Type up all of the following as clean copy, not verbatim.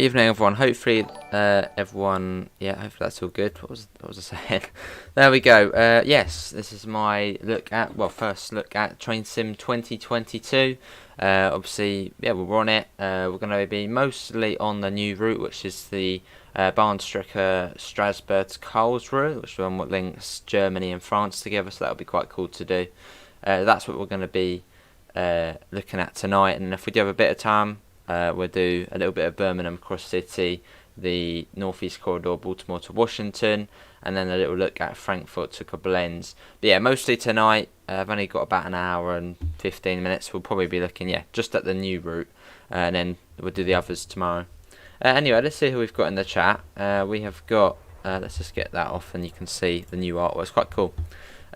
Evening, everyone. Hopefully, everyone. Yeah, hopefully that's all good. What was I saying? There we go. Yes, this is my first look at Train Sim 2022. Obviously, yeah, we're on it. We're going to be mostly on the new route, which is the Bahnstrecke Strasbourg to Karlsruhe, which is one that links Germany and France together. So that'll be quite cool to do. That's what we're going to be looking at tonight. And if we do have a bit of time, we'll do a little bit of Birmingham Cross City, the Northeast Corridor, Baltimore to Washington, and then a little look at Frankfurt to Koblenz. But yeah, mostly tonight. I've only got about an hour and 15 minutes. We'll probably be looking, just at the new route, and then we'll do the others tomorrow. Anyway, let's see who we've got in the chat. We have got, let's just get that off and you can see the new artwork. It's quite cool.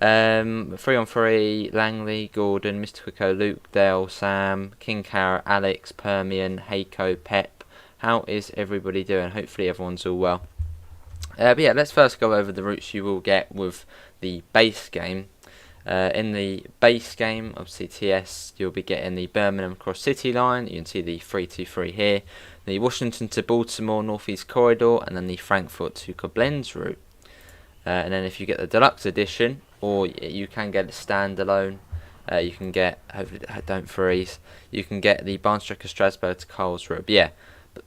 3-on-3, Langley, Gordon, Mr. Quicko, Luke, Dale, Sam, King Cara, Alex, Permian, Heiko, Pep. How is everybody doing? Hopefully everyone's all well. But yeah, let's first go over the routes you will get with the base game. In the base game, obviously TS, you'll be getting the Birmingham Cross City line. You can see the 323 here. The Washington to Baltimore Northeast Corridor, and then the Frankfurt to Koblenz route. And then if you get the deluxe edition, or you can get it standalone, you can get, hopefully don't freeze, you can get the Bahnstrecke Strasbourg to Karlsruhe. But yeah,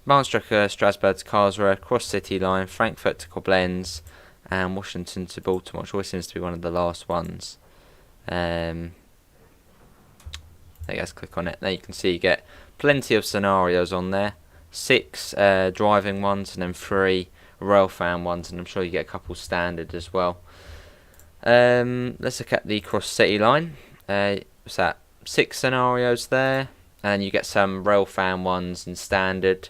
Bahnstrecke Strasbourg to Karlsruhe, Cross City line, Frankfurt to Koblenz, and Washington to Baltimore, which always seems to be one of the last ones. There you guys click on it. There you can see you get plenty of scenarios on there. 6 driving ones and then 3 rail fan ones, and I'm sure you get a couple standard as well. Let's look at the Cross City line. What's that? 6 scenarios there, and you get some rail fan ones and standard.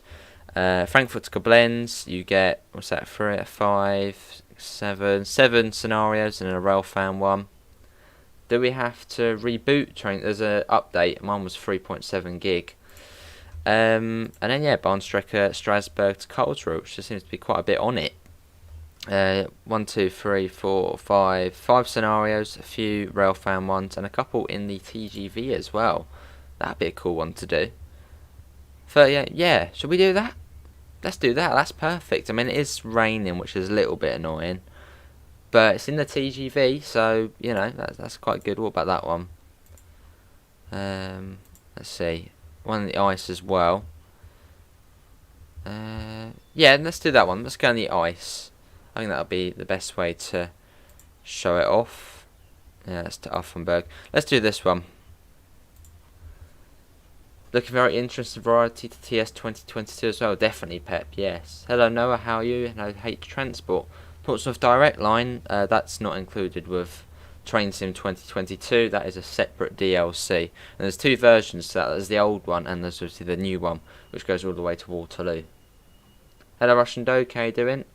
Frankfurt to Koblenz, you get, what's that? 3, 5, 7 scenarios and a rail fan one. Do we have to reboot train? There's an update. Mine was 3.7 gig. And then Bahnstrecke Strasbourg to Karlsruhe, which just seems to be quite a bit on it. 1, 2, 3, 4, 5 scenarios, a few railfan ones, and a couple in the TGV as well. That'd be a cool one to do. 38, yeah, should we do that? Let's do that. That's perfect. I mean, it is raining, which is a little bit annoying, but it's in the TGV, so that's quite good. What about that one? Let's see. One in the ice as well. Yeah, let's do that one. Let's go on the ice. I think that'll be the best way to show it off. Yeah, that's to Offenburg. Let's do this one. Looking very interesting variety to TS 2022 as well. Definitely, Pep, yes. Hello, Noah, how are you? Hello, Hate Transport. Portsmouth Direct Line, that's not included with Train Sim 2022. That is a separate DLC. And there's 2 versions to that. There's the old one and there's obviously the new one, which goes all the way to Waterloo. Hello, Russian Doke, how you doing?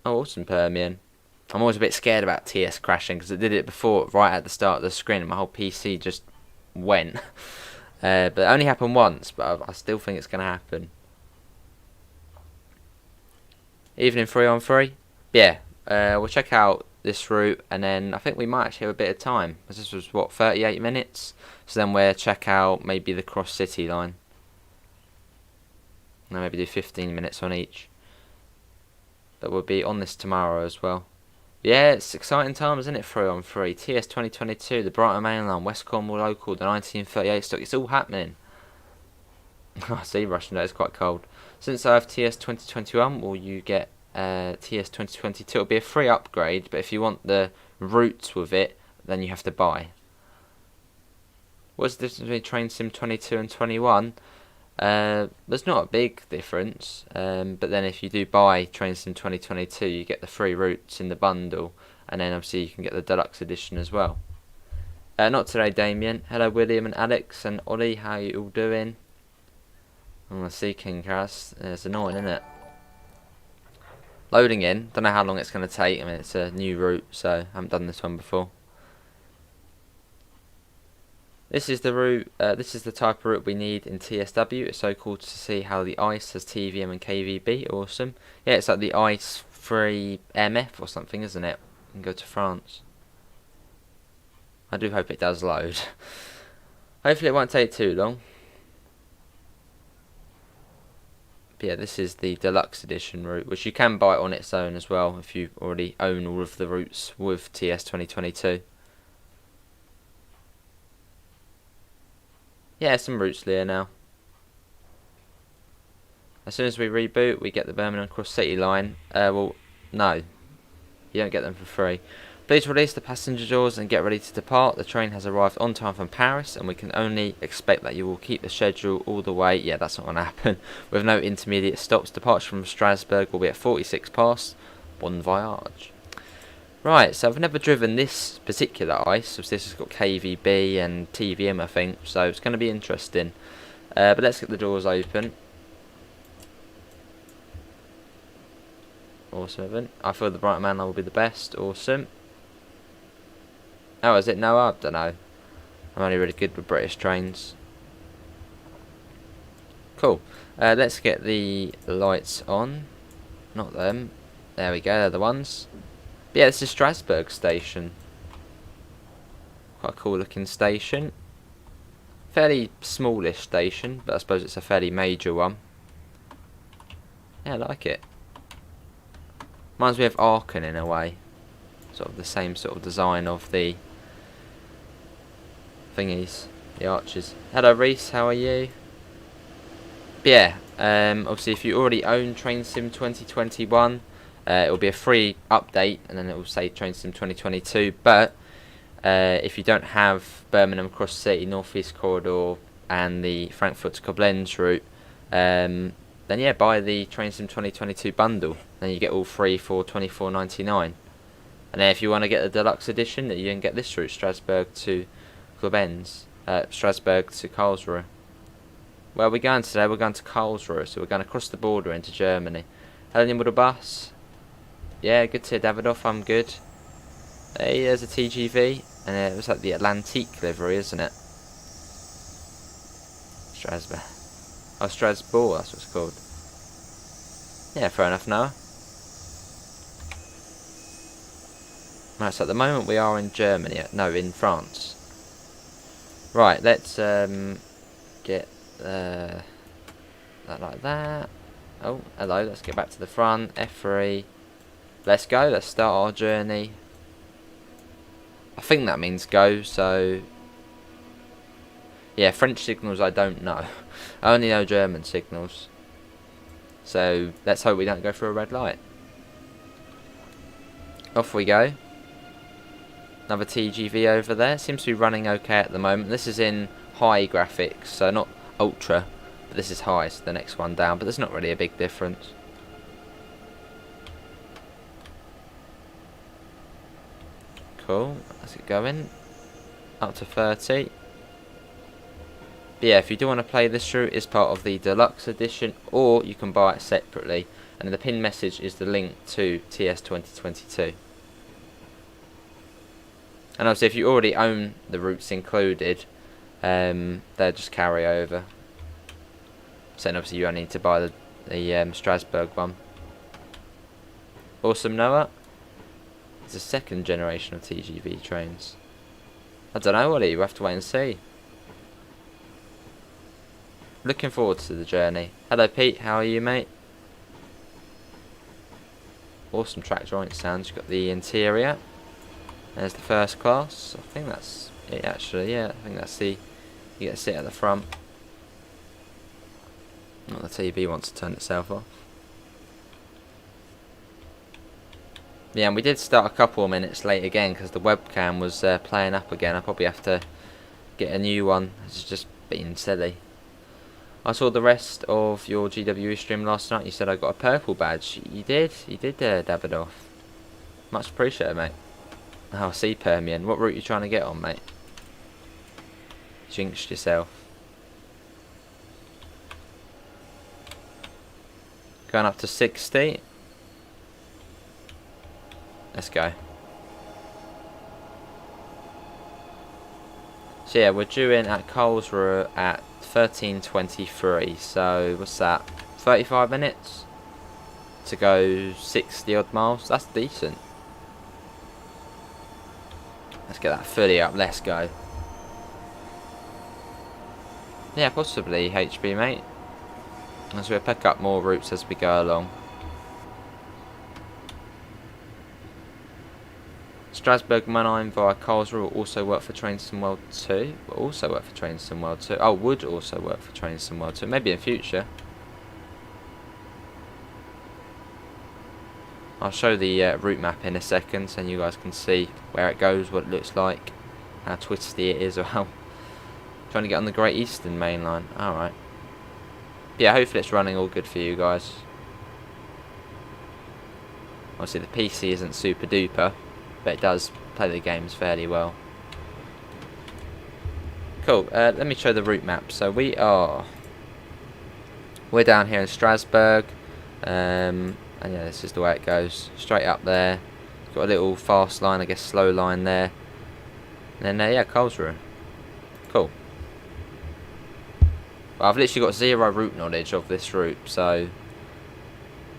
Oh, awesome, Permian. I'm always a bit scared about TS crashing because I did it before, right at the start of the screen, and my whole PC just went. But it only happened once, but I still think it's going to happen. Evening 3-on-3? Yeah, we'll check out this route, and then I think we might actually have a bit of time, because this was, 38 minutes? So then we'll check out maybe the Cross City line. And maybe do 15 minutes on each. But we'll be on this tomorrow as well. Yeah, it's exciting times, isn't it? 3-on-3. TS 2022, the Brighton Main Line, West Cornwall Local, the 1938 stock. It's all happening. I see, Russian, that is quite cold. Since I have TS 2021, will you get TS 2022? It'll be a free upgrade, but if you want the routes with it, then you have to buy. What's the difference between Train Sim 22 and 21? There's not a big difference, but then if you do buy Train Sim 2022, you get the free routes in the bundle, and then obviously you can get the deluxe edition as well. Not today, Damien. Hello, William and Alex and Ollie. How are you all doing? I'm gonna see King Cass. It's annoying, isn't it? Loading in. Don't know how long it's going to take. I mean, it's a new route, so I haven't done this one before. This is the route. This is the type of route we need in TSW. It's so cool to see how the ICE has TVM and KVB. Awesome. Yeah, it's like the ICE free MF or something, isn't it? You can go to France. I do hope it does load. Hopefully it won't take too long. But yeah, this is the deluxe edition route, which you can buy on its own as well if you already own all of the routes with TS 2022. Yeah, some routes there now. As soon as we reboot, we get the Birmingham Cross City line. Well, no, you don't get them for free. Please release the passenger doors and get ready to depart. The train has arrived on time from Paris, and we can only expect that you will keep the schedule all the way. Yeah, that's not going to happen. With no intermediate stops, departure from Strasbourg will be at 46 past. Bon voyage. Right, so I've never driven this particular ice. So this has got KVB and TVM, I think. So it's going to be interesting. But let's get the doors open. Awesome. I feel the bright man will be the best. Awesome. Oh, is it no? I don't know. I'm only really good with British trains. Cool. Let's get the lights on. Not them. There we go. They're the ones. But yeah, this is Strasbourg station. Quite a cool looking station. Fairly smallish station, but I suppose it's a fairly major one. Yeah, I like it. Reminds me of Aachen in a way. Sort of the same sort of design of the thingies, the arches. Hello Reese, how are you? But yeah, obviously if you already own Train Sim 2021, it will be a free update, and then it will say Train Sim 2022. But if you don't have Birmingham Cross City, North East Corridor, and the Frankfurt to Koblenz route, then yeah, buy the Train Sim 2022 bundle. Then you get all free for £24.99. And then if you want to get the deluxe edition, you can get this route, Strasbourg to Koblenz, Strasbourg to Karlsruhe. Where are we going today? We're going to Karlsruhe, so we're going to cross the border into Germany. Hello, new model bus. Yeah, good to hear, Davidoff. I'm good. Hey, there's a TGV, and it was like the Atlantique livery, isn't it? Strasbourg. Oh, Strasbourg, that's what it's called. Yeah, fair enough, Noah. Right, so at the moment we are in Germany. No, in France. Right, let's get that like that. Oh, hello, let's get back to the front. F3. Let's go, let's start our journey. I think that means go, so... Yeah, French signals I don't know. I only know German signals. So, let's hope we don't go through a red light. Off we go. Another TGV over there. Seems to be running okay at the moment. This is in high graphics, so not ultra, but this is high, so the next one down. But there's not really a big difference. Cool. Let's get going. Up to 30. But yeah, if you do want to play this route, it's part of the deluxe edition, or you can buy it separately. And the pin message is the link to TS 2022. And obviously, if you already own the routes included, they'll just carry over. So then obviously you only need to buy the Strasbourg one. Awesome, Noah. It's a second generation of TGV trains. I don't know, Ollie. We'll have to wait and see. Looking forward to the journey. Hello, Pete. How are you, mate? Awesome track joint sounds. You've got the interior. There's the first class. I think that's it, actually. Yeah, I think that's the... You get to sit at the front. Not the TV wants to turn itself off. Yeah, and we did start a couple of minutes late again because the webcam was playing up again. I'll probably have to get a new one. It's just being silly. I saw the rest of your GWE stream last night. You said I got a purple badge. You did? You did, Davidoff. Much appreciated, mate. Oh, I see, Permian. What route are you trying to get on, mate? Jinxed yourself. Going up to 60. Let's go. So yeah, we're due in at Karlsruhe at 13:23. So what's that? 35 minutes to go 60 odd miles. That's decent. Let's get that fully up. Let's go. Yeah, possibly HB, mate. As we'll pick up more routes as we go along. Strasbourg Mannheim via Karlsruhe will also work for Train World 2. Will also work for Train World 2. Oh, would also work for Train World 2. Maybe in future. I'll show the route map in a second so you guys can see where it goes, what it looks like, how twisty it is, or how... Trying to get on the Great Eastern Main Line. Alright. Yeah, hopefully it's running all good for you guys. Obviously the PC isn't super duper, but it does play the games fairly well. Cool, let me show the route map. So we're down here in Strasbourg. And yeah, this is the way it goes. Straight up there. Got a little fast line, I guess slow line there. And then, yeah, Karlsruhe. Cool. Well, I've literally got zero route knowledge of this route, so...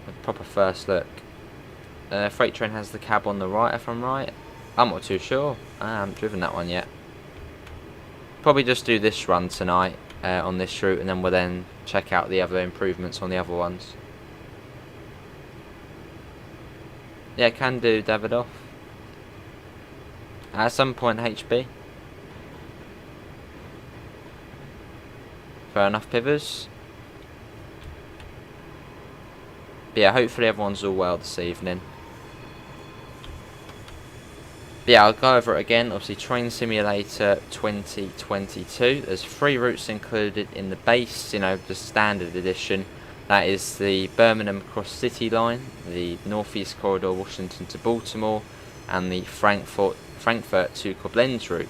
A proper first look. Freight train has the cab on the right, if I'm right. I'm not too sure. I haven't driven that one yet. Probably just do this run tonight on this route, and then we'll then check out the other improvements on the other ones. Yeah, can do, Davidoff. At some point, HB. Fair enough, Pivers. But yeah, hopefully everyone's all well this evening. But yeah, I'll go over it again. Obviously, Train Simulator 2022. There's 3 routes included in the base, you know, the standard edition. That is the Birmingham Cross City line, the Northeast Corridor Washington to Baltimore, and the Frankfurt to Koblenz route.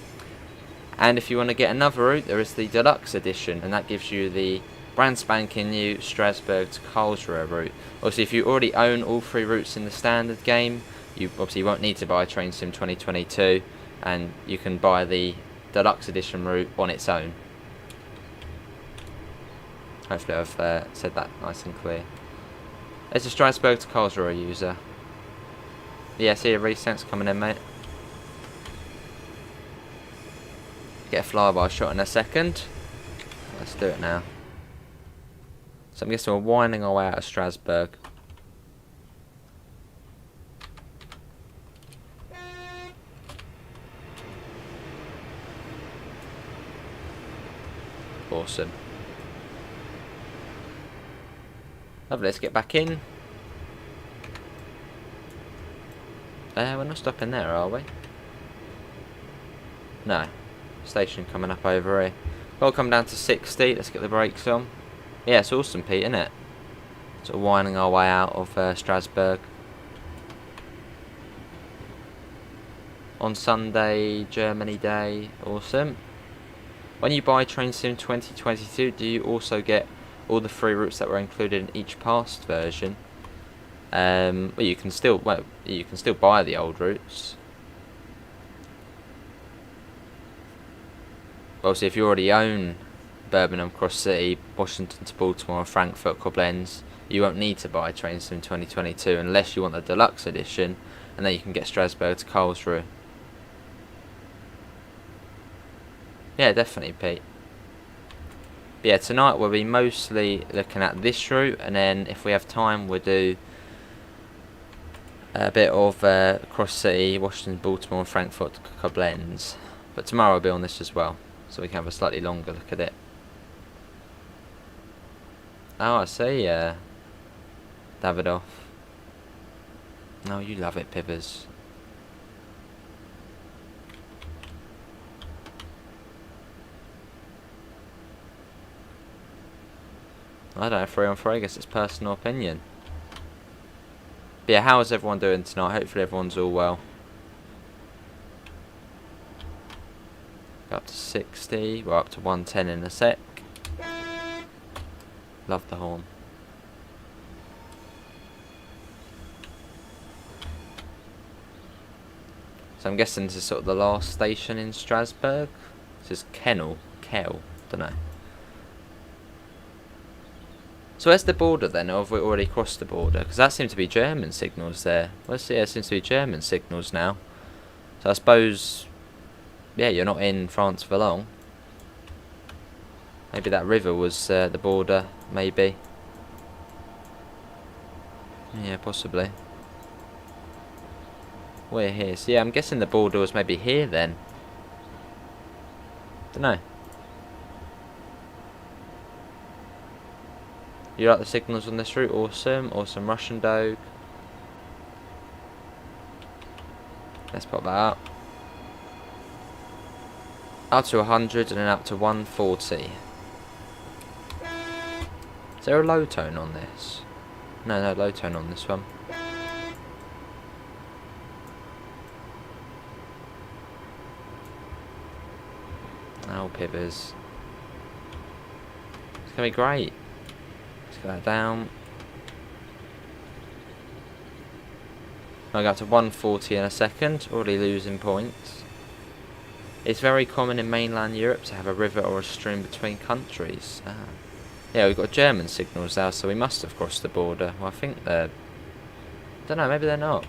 And if you want to get another route, there is the Deluxe edition, and that gives you the brand spanking new Strasbourg to Karlsruhe route. Obviously, if you already own all 3 routes in the standard game, you obviously won't need to buy Train Sim 2022, and you can buy the Deluxe edition route on its own. Hopefully I've said that nice and clear. There's a Strasbourg to Karlsruhe user. Yeah, see a resets coming in, mate. Get a flyby shot in a second. Let's do it now. So I'm guessing we're winding our way out of Strasbourg. Awesome. Lovely, let's get back in. We're not stopping there, are we? No. Station coming up over here. We'll come down to 60. Let's get the brakes on. Yeah, it's awesome, Pete, isn't it? Sort of winding our way out of Strasbourg. On Sunday, Germany Day. Awesome. When you buy Train Sim 2022, do you also get all the 3 routes that were included in each past version? Well, you can still buy the old routes. Obviously, if you already own Birmingham Cross City, Washington to Baltimore, and Frankfurt, Koblenz, you won't need to buy Train Sim 2022 unless you want the Deluxe edition, and then you can get Strasbourg to Karlsruhe. Yeah, definitely, Pete. But yeah, tonight we'll be mostly looking at this route, and then if we have time, we'll do a bit of Cross City, Washington, Baltimore, and Frankfurt to Koblenz. But tomorrow I'll be on this as well, so we can have a slightly longer look at it. Oh, I see, Davidoff. No, you love it, Pivers. I don't know, 3 on 3, I guess it's personal opinion. But yeah, how is everyone doing tonight? Hopefully everyone's all well. Go up to 60, we're up to 110 in a sec. Love the horn. So I'm guessing this is sort of the last station in Strasbourg. This is Kel, don't know. So where's the border then, or have we already crossed the border? Because that seems to be German signals there. Let's see, it seems to be German signals now. So I suppose, yeah, you're not in France for long. Maybe that river was the border, maybe. Yeah, possibly. We're here. So yeah, I'm guessing the border was maybe here then. Dunno. You like the signals on this route? Awesome. Awesome Russian dog. Let's pop that up. Up to 100 and then up to 140. Is there a low tone on this? No low tone on this one. Oh, pippers. It's gonna be great. Let's go that down. I'll go up to 140 in a second, already losing points. It's very common in mainland Europe to have a river or a stream between countries. Yeah, we've got German signals now, so we must have crossed the border. Well, I think they're... I don't know, maybe they're not.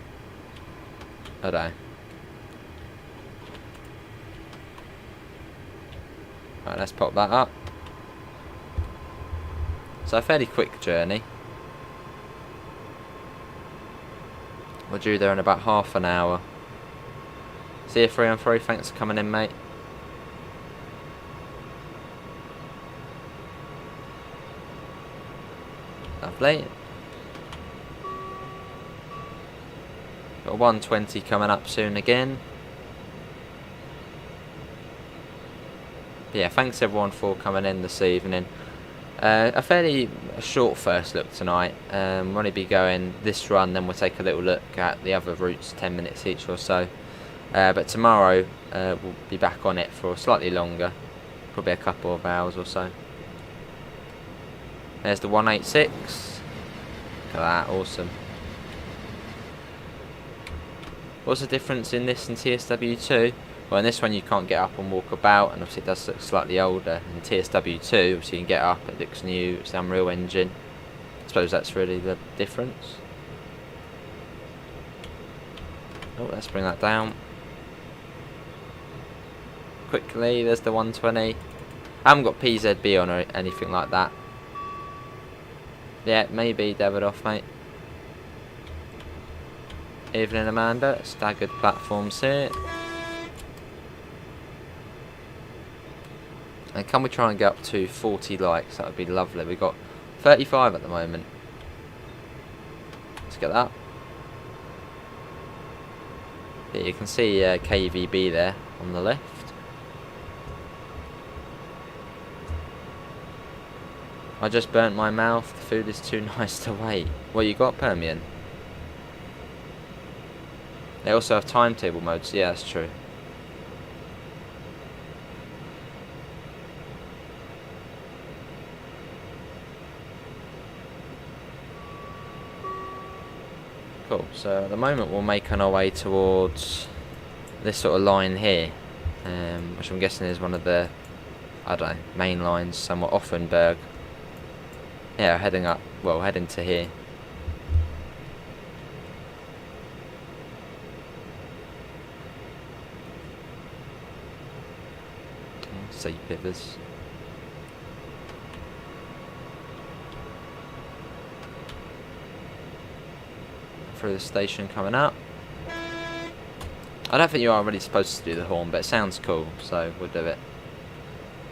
I don't know. Right, let's pop that up. So a fairly quick journey. We're due there in about half an hour. See you 3 on 3, thanks for coming in, mate. Lovely. Got 120 coming up soon again. But yeah, thanks everyone for coming in this evening. A fairly short first look tonight. We'll only be going this run, then we'll take a little look at the other routes, 10 minutes each or so. But tomorrow we'll be back on it for slightly longer, probably a couple of hours or so. There's the 186. Look at that, awesome. What's the difference in this and TSW2? Well, in this one you can't get up and walk about, and obviously it does look slightly older. In TSW2, obviously you can get up, it looks new, it's the Unreal Engine. I suppose that's really the difference. Oh, let's bring that down. Quickly, there's the 120. I haven't got PZB on or anything like that. Yeah, maybe Davidoff, mate. Evening, Amanda. Staggered platforms here. And can we try and get up to 40 likes? That would be lovely. We've got 35 at the moment. Let's get that. Yeah, you can see KVB there on the left. I just burnt my mouth. The food is too nice to wait. What you got, Permian? They also have timetable modes. Yeah, that's true. Cool, so at the moment we're making our way towards this sort of line here, which I'm guessing is one of the, I don't know, main lines, somewhat Offenburg. Yeah, heading up, well, heading to here. Sea pivers. Through the station coming up. I don't think you are really supposed to do the horn, but it sounds cool, so we'll do it.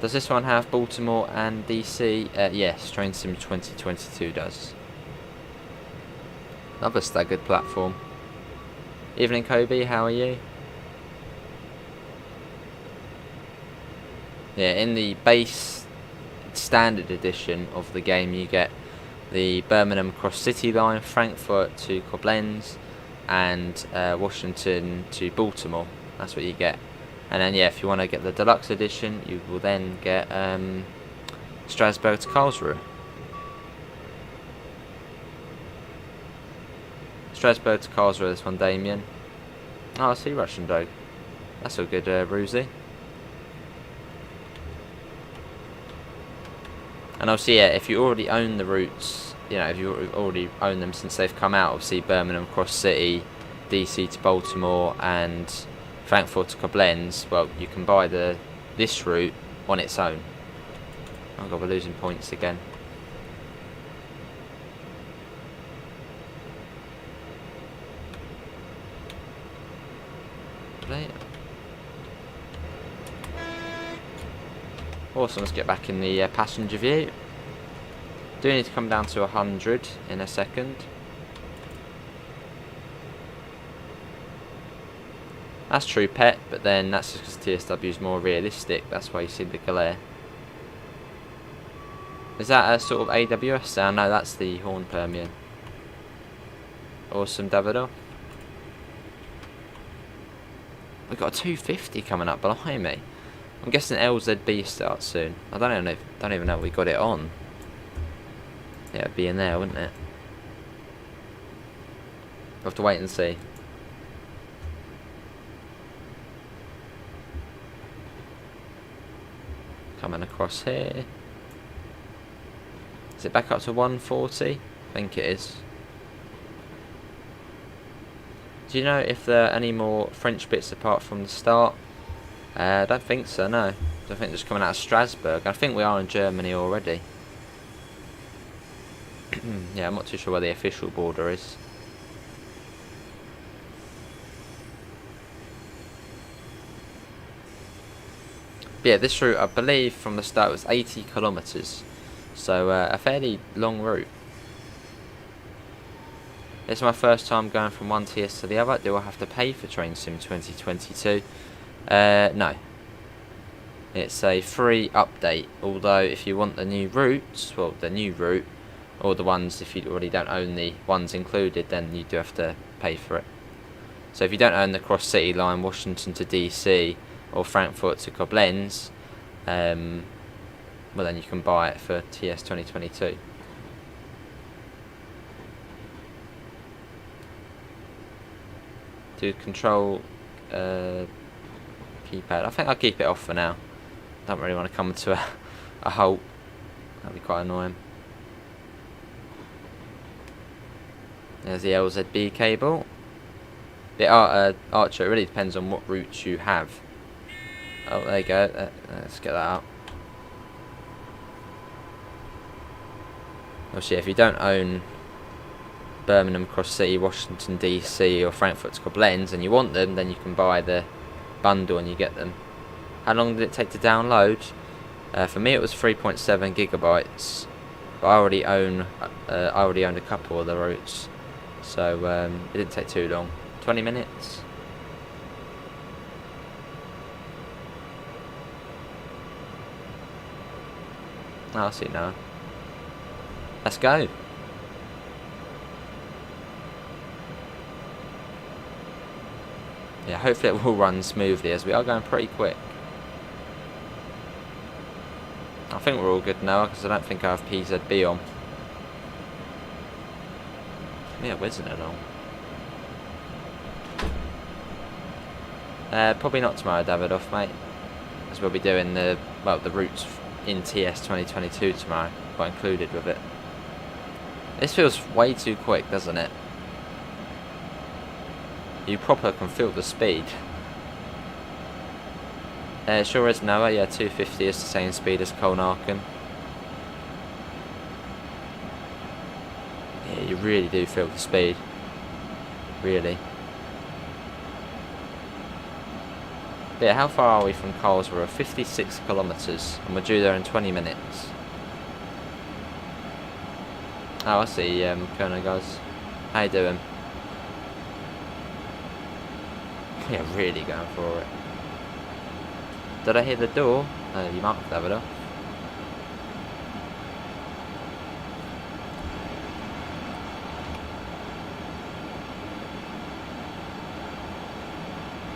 Does this one have Baltimore and DC? Yes, Train Sim 2022 does. Another staggered platform. Evening, Kobe, how are you? Yeah, in the base standard edition of the game you get the Birmingham Cross City line, Frankfurt to Koblenz, and Washington to Baltimore. That's what you get. And then yeah, if you want to get the deluxe edition, you will then get Strasbourg to Karlsruhe. Strasbourg to Karlsruhe, this one, Damien. Oh, I see Russian dog. That's a good Ruzi. And obviously, yeah, if you already own the routes, you know, if you already own them since they've come out, obviously Birmingham Cross City, DC to Baltimore, and Frankfurt to Koblenz, well, you can buy this route on its own. Oh god, we're losing points again. Lovely. Awesome, let's get back in the passenger view. Do need to come down to 100 in a second. That's true pet, but then that's just because TSW is more realistic. That's why you see the glare. Is that a sort of AWS sound? No, that's the horn Permian. Awesome, Davido. We've got a 250 coming up behind me. I'm guessing LZB starts soon. I don't even know if we got it on. Yeah, it'd be in there, wouldn't it? We'll have to wait and see. Coming across here. Is it back up to 140? I think it is. Do you know if there are any more French bits apart from the start? I don't think so, no. I think they're just coming out of Strasbourg. I think we are in Germany already. Yeah, I'm not too sure where the official border is. But yeah, this route, I believe, from the start was 80 kilometres. So, a fairly long route. It's my first time going from one TS to the other. Do I have to pay for Train Sim 2022? No. It's a free update. Although, if you want the new routes, well, the new route, or the ones, if you already don't own the ones included, then you do have to pay for it. So, if you don't own the Cross City line, Washington to DC, or Frankfurt to Koblenz, well, then you can buy it for TS 2022. Do control keypad. I think I'll keep it off for now. Don't really want to come to a halt. That'd be quite annoying. There's the LZB cable. The Archer, it really depends on what routes you have. Oh, there you go. Let's get that up. Obviously, if you don't own Birmingham Cross City, Washington DC, or Frankfurt to Koblenz, and you want them, then you can buy the bundle and you get them. How long did it take to download? For me, it was 3.7 gigabytes. But I already owned a couple of the routes, so it didn't take too long. 20 minutes. Oh, I see now. Let's go. Yeah, hopefully it will run smoothly as we are going pretty quick. I think we're all good now because I don't think I have PZB on. Yeah, whizzing along. Probably not tomorrow, Davidoff, mate. Because we'll be doing the routes in TS 2022 tomorrow, got included with it. This feels way too quick, doesn't it? You proper can feel the speed. It sure is Noah, yeah, 250 is the same speed as Karlsruhe. Yeah, you really do feel the speed. Really. But yeah, how far are we from Karlsruhe? 56 kilometres, and we're due there in 20 minutes. Oh, I see, Colonel guys. How you doing? Yeah, really going for it. Did I hear the door? You might have it off.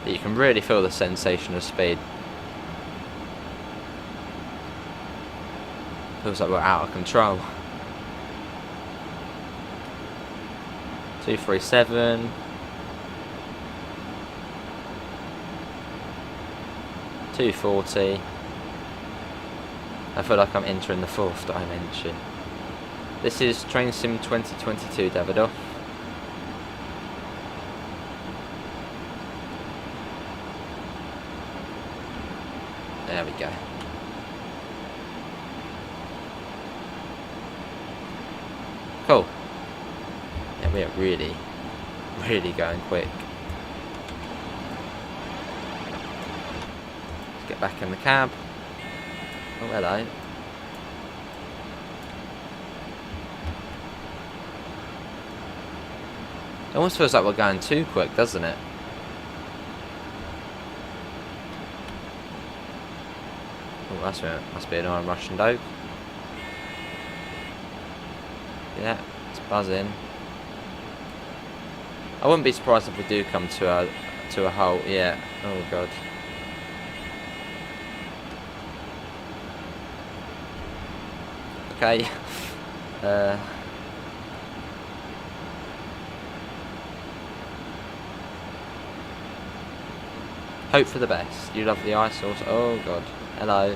You can really feel the sensation of speed. Feels like we're out of control. 237. 240. I feel like I'm entering the fourth dimension. This is Train Sim 2022, Davidoff. There we go. Cool. Yeah, we are really going quick. Get back in the cab. Oh, hello. It almost feels like we're going too quick, doesn't it? Oh, that's it. Must be an iron Russian dope. Yeah, it's buzzing. I wouldn't be surprised if we do come to a halt. Yeah. Oh god. Okay. Hope for the best. You love the ice also. Oh god. Hello.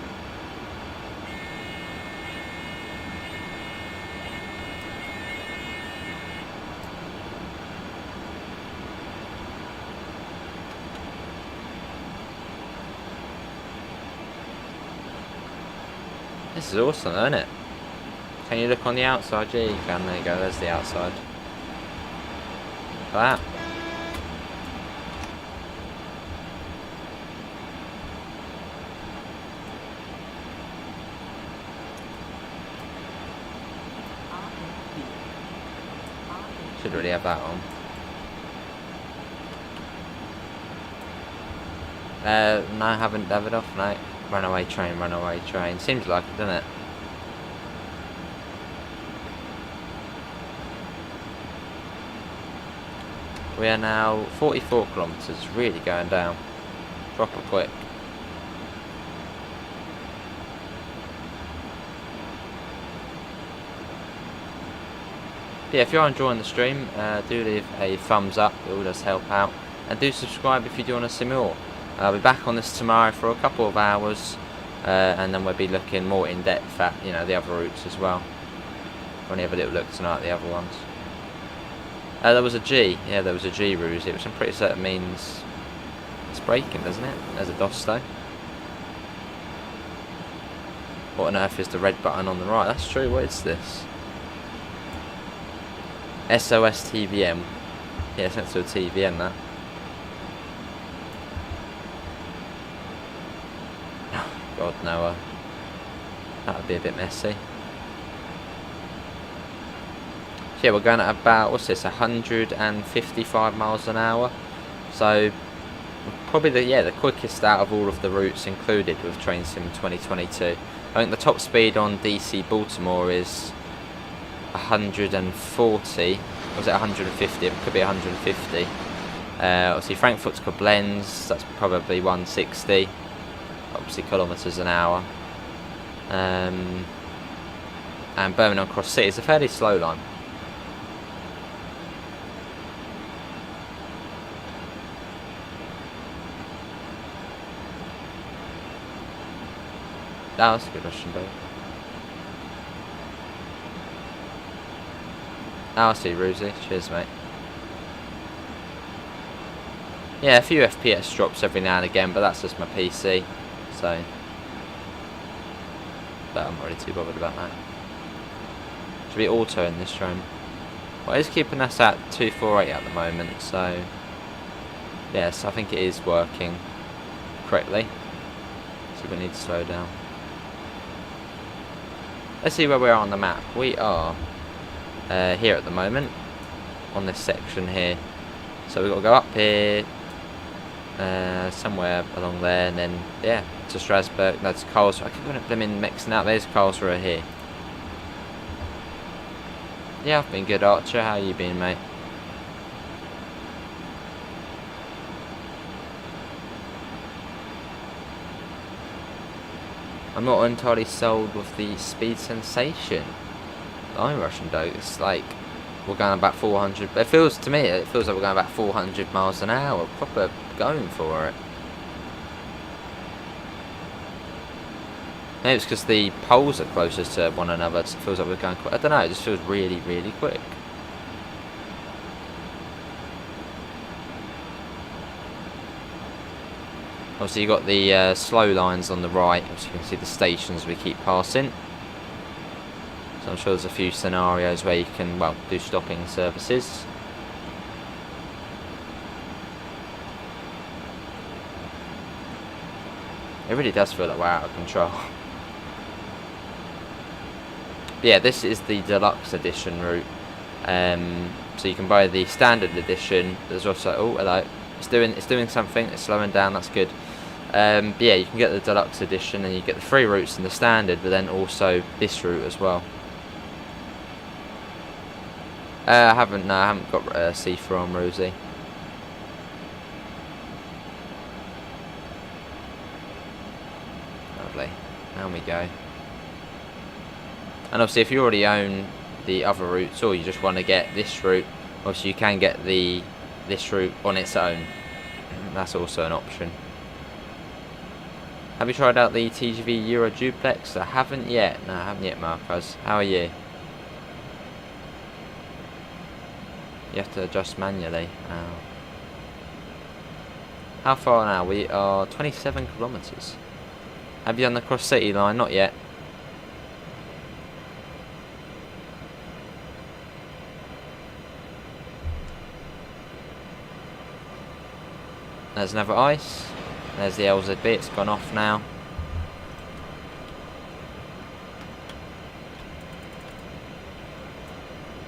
This is awesome, isn't it? Can you look on the outside? Yeah, you can. There you go. There's the outside. Look at that. Should really have that on. No, I haven't have it off, no. Runaway train, runaway train. Seems like it, doesn't it? We are now 44 kilometres, really going down. Proper quick. Yeah, if you're enjoying the stream, do leave a thumbs up, it all does help out. And do subscribe if you do want to see more. I'll be back on this tomorrow for a couple of hours, and then we'll be looking more in depth at, you know, the other routes as well. Only have a little look tonight at the other ones. There was a G, yeah, there was a G ruse, which I'm pretty certain means it's braking, doesn't it? There's a DOS though. What on earth is the red button on the right? That's true, what is this? SOS TVM. Yeah, it's next to a TVM, that. God, no, that would be a bit messy. So yeah, we're going at about, what's this, 155 miles an hour. So probably the quickest out of all of the routes included with Train Sim 2022. I think the top speed on DC Baltimore is 140. Was it 150? It could be 150. Obviously Frankfurt to Koblenz, that's probably 160. Obviously kilometres an hour. And Birmingham Cross City is a fairly slow line. That was a good Russian boat. I see, Ruzy. Cheers, mate. Yeah, a few FPS drops every now and again, but that's just my PC. So, but I'm not really too bothered about that. Should be auto in this train. Well, it's keeping us at 248 at the moment, so yes, I think it is working correctly. So we need to slow down. Let's see where we are on the map. We are here at the moment on this section here. So we've got to go up here, somewhere along there, and then yeah, to Strasbourg. That's Karlsruhe. I keep going up them in mixing out. There's Karlsruhe here. Yeah, I've been good, Archer. How you been, mate? I'm not entirely sold with the speed sensation. I'm Russian though. It's like we're going about 400. But it feels to me, it feels like we're going about 400 miles an hour. Proper going for it. Maybe it's because the poles are closest to one another. It feels like we're going quick. I don't know. It just feels really, really quick. Obviously, you've got the slow lines on the right. As you can see, the stations we keep passing. So I'm sure there's a few scenarios where you can, well, do stopping services. It really does feel like we're out of control. But yeah, this is the deluxe edition route. So you can buy the standard edition. There's also, oh hello, it's doing something. It's slowing down. That's good. But yeah, you can get the deluxe edition, and you get the 3 routes in the standard, but then also this route as well. I haven't got see-through on Rosie. Lovely. Down we go. And obviously, if you already own the other routes, or you just want to get this route, obviously you can get this route on its own. That's also an option. Have you tried out the TGV Euro Duplex? I haven't yet. No, I haven't yet, Marcos. How are you? You have to adjust manually. Oh. How far now? We are 27 kilometres. Have you done the Cross City line? Not yet. There's another ice. There's the LZB, it's gone off now.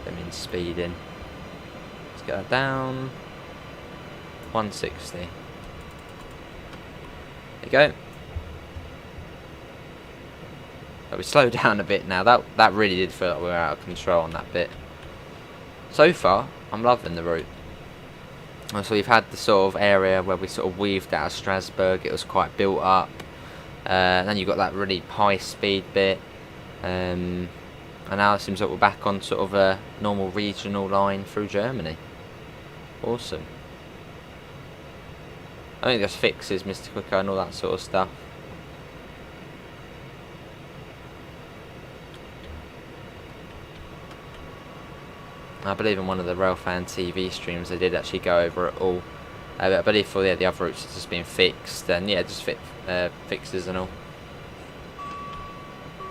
That means speeding. Let's get that down. 160. There you go. But we slowed down a bit now. That really did feel like we were out of control on that bit. So far, I'm loving the route. And so we've had the sort of area where we sort of weaved out of Strasbourg. It was quite built up. And then you've got that really high speed bit. And now it seems like we're back on sort of a normal regional line through Germany. Awesome. I think there's fixes, Mr. Quicker, and all that sort of stuff. I believe in one of the Railfan TV streams they did actually go over it all. But I believe for the other routes it's just been fixed, and yeah, just fixes and all.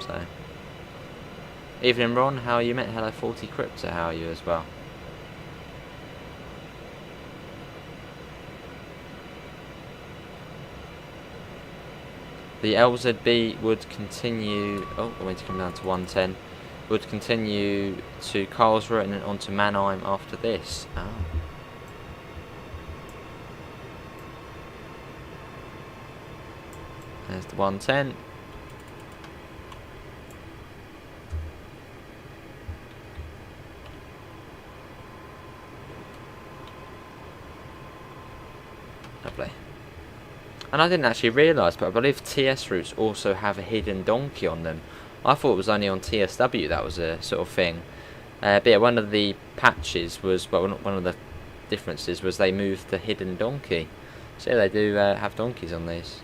So, evening Ron, how are you mate? Hello 40 Crypto, how are you as well? The LZB would continue, oh, I'm going to come down to 110. Would continue to Karlsruhe and then on to Mannheim after this. Oh. There's the 110. Lovely. And I didn't actually realise, but I believe TS routes also have a hidden donkey on them. I thought it was only on TSW that was a sort of thing. But yeah, one of the patches was, well, one of the differences was they moved the hidden donkey. So yeah, they do have donkeys on these.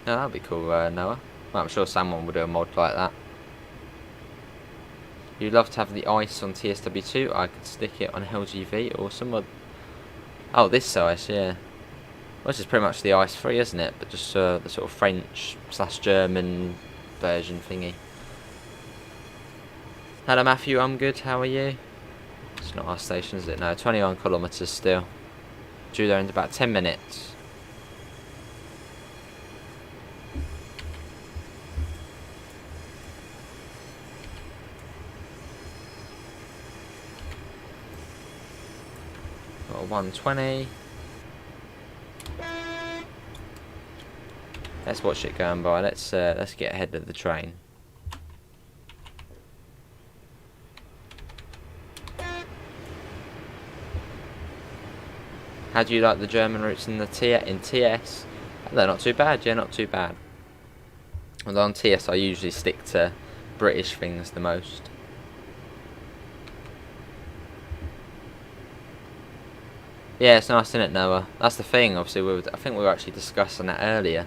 No, that'd be cool, Noah. Well, I'm sure someone would do a mod like that. You'd love to have the ice on TSW2. I could stick it on LGV or some mod. Oh, this ice, yeah. Which is pretty much the ice free, isn't it? But just the sort of French/German version thingy. Hello Matthew, I'm good. How are you? It's not our station, is it? No, 21 kilometres still. Due there in about 10 minutes. Got a 120. Let's watch it going by. Let's get ahead of the train. How do you like the German routes in TS? They're not too bad. Yeah, not too bad. Although on TS I usually stick to British things the most. Yeah, it's nice, isn't it, Noah? That's the thing. Obviously, I think we were actually discussing that earlier.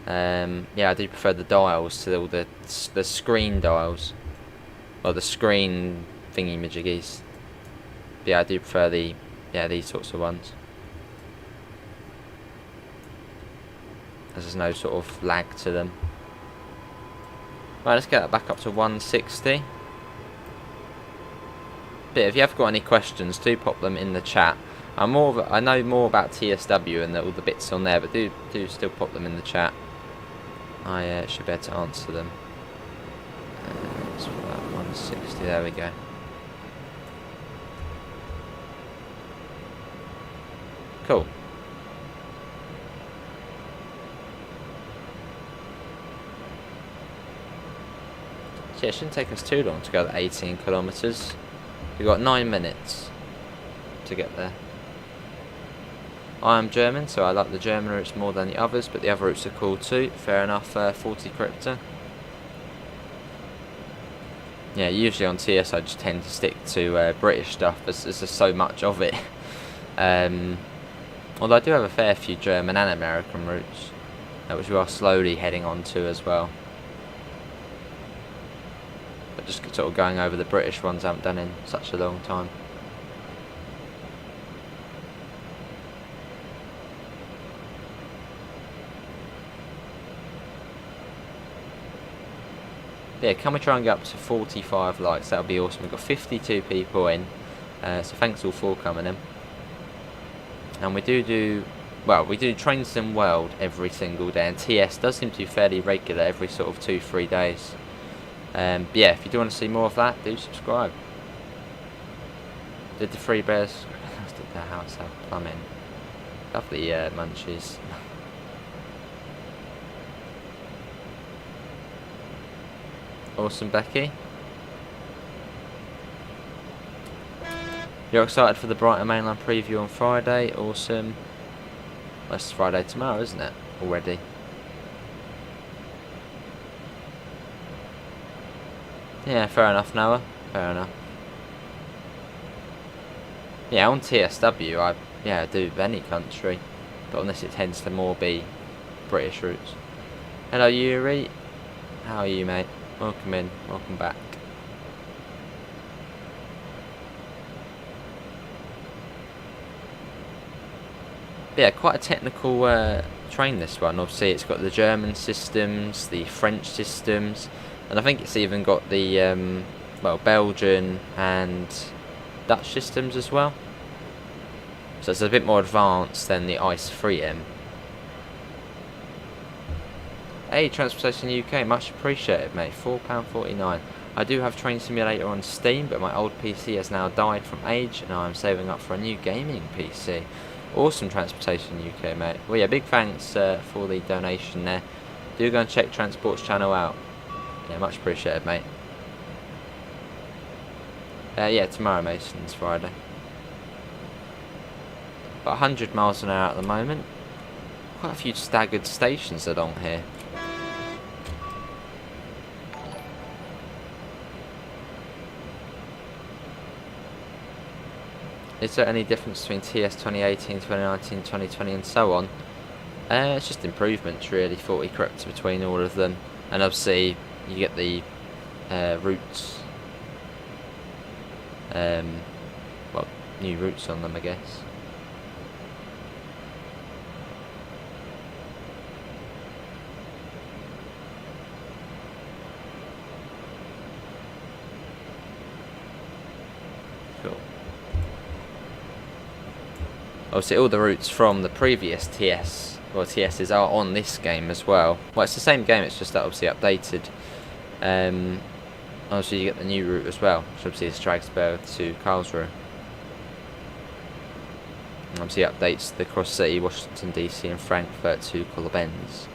Yeah, I do prefer the dials to all the screen dials, or the screen thingy majiggies. Yeah, I do prefer these sorts of ones. There's no sort of lag to them. Right, let's get that back up to 160. But if you have got any questions, do pop them in the chat. I know more about TSW and all the bits on there, but do still pop them in the chat. I should be able to answer them. It's about 160. There we go. Cool. So yeah, it shouldn't take us too long to go the 18 kilometres. We've got 9 minutes to get there. I am German, so I like the German routes more than the others, but the other routes are cool too. Fair enough, 40 crypto. Yeah, usually on TS I just tend to stick to British stuff, as there's just so much of it. Although I do have a fair few German and American routes, which we are slowly heading on to as well. But just sort of going over the British ones I haven't done in such a long time. Yeah, can we try and get up to 45 likes? That would be awesome. We've got 52 people in, so thanks all for coming in. And we do Trains in World every single day, and TS does seem to be fairly regular every sort of 2-3 days. But yeah, if you do want to see more of that, do subscribe. Did the Three Bears? Did their house have plumbing? Lovely munchies. Awesome, Becky. You're excited for the Brighton Mainline preview on Friday? Awesome. Well, it's Friday tomorrow, isn't it? Already. Yeah, fair enough, Noah. Fair enough. Yeah, on TSW, I do any country, but on this it tends to more be British routes. Hello, Yuri. How are you, mate? Welcome in. Welcome back. But yeah, quite a technical train, this one. Obviously, it's got the German systems, the French systems, and I think it's even got the Belgian and Dutch systems as well. So it's a bit more advanced than the ICE 3M. Hey, Transportation UK, much appreciated, mate. £4.49. I do have Train Simulator on Steam, but my old PC has now died from age, and I'm saving up for a new gaming PC. Awesome, Transportation UK, mate. Well, yeah, big thanks for the donation there. Do go and check Transport's channel out. Yeah, much appreciated, mate. Yeah, tomorrow, Mason's Friday. About 100 miles an hour at the moment. Quite a few staggered stations along here. Is there any difference between TS 2018, 2019, 2020 and so on? It's just improvements really, 40 crypto between all of them. And obviously you get the routes, well, new routes on them, I guess. Cool. Obviously all the routes from the previous TS, or TSs, are on this game as well. Well, it's the same game, it's just that obviously updated. Obviously you get the new route as well, which obviously is Strasbourg to Karlsruhe. And obviously updates the Cross City, Washington DC and Frankfurt to Koblenz.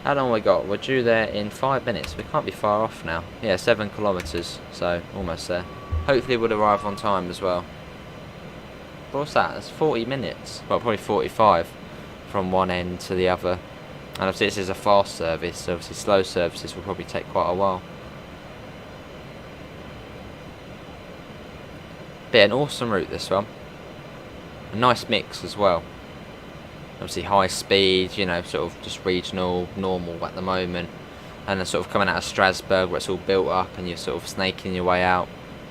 How long we got? We're due there in 5 minutes. We can't be far off now. Yeah, 7 kilometres, so almost there. Hopefully we'll arrive on time as well. But what's that? That's 40 minutes. Well, probably 45 from one end to the other. And obviously this is a fast service, so obviously slow services will probably take quite a while. But yeah, an awesome route, this one. A nice mix as well. Obviously high speed, you know, sort of just regional, normal at the moment. And then sort of coming out of Strasbourg where it's all built up and you're sort of snaking your way out.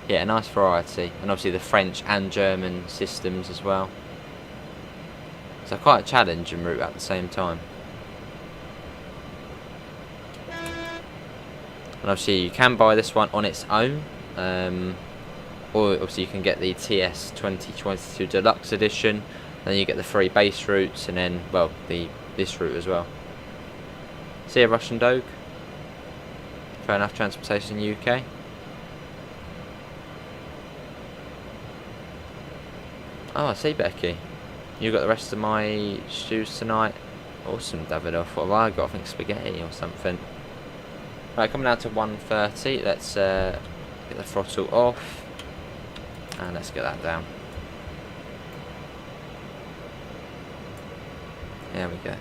Yeah, a nice variety. And obviously the French and German systems as well. So quite a challenging route at the same time. And obviously you can buy this one on its own, or obviously you can get the TS 2022 Deluxe Edition, then you get the 3 base routes, and then, well, this route as well. See a Russian Doge? Fair enough, transportation in the UK. Oh, I see, Becky. You got the rest of my stews tonight. Awesome, David. What have I got? I think spaghetti or something. Right, coming down to 1:30. Let's get the throttle off. And let's get that down. There we go.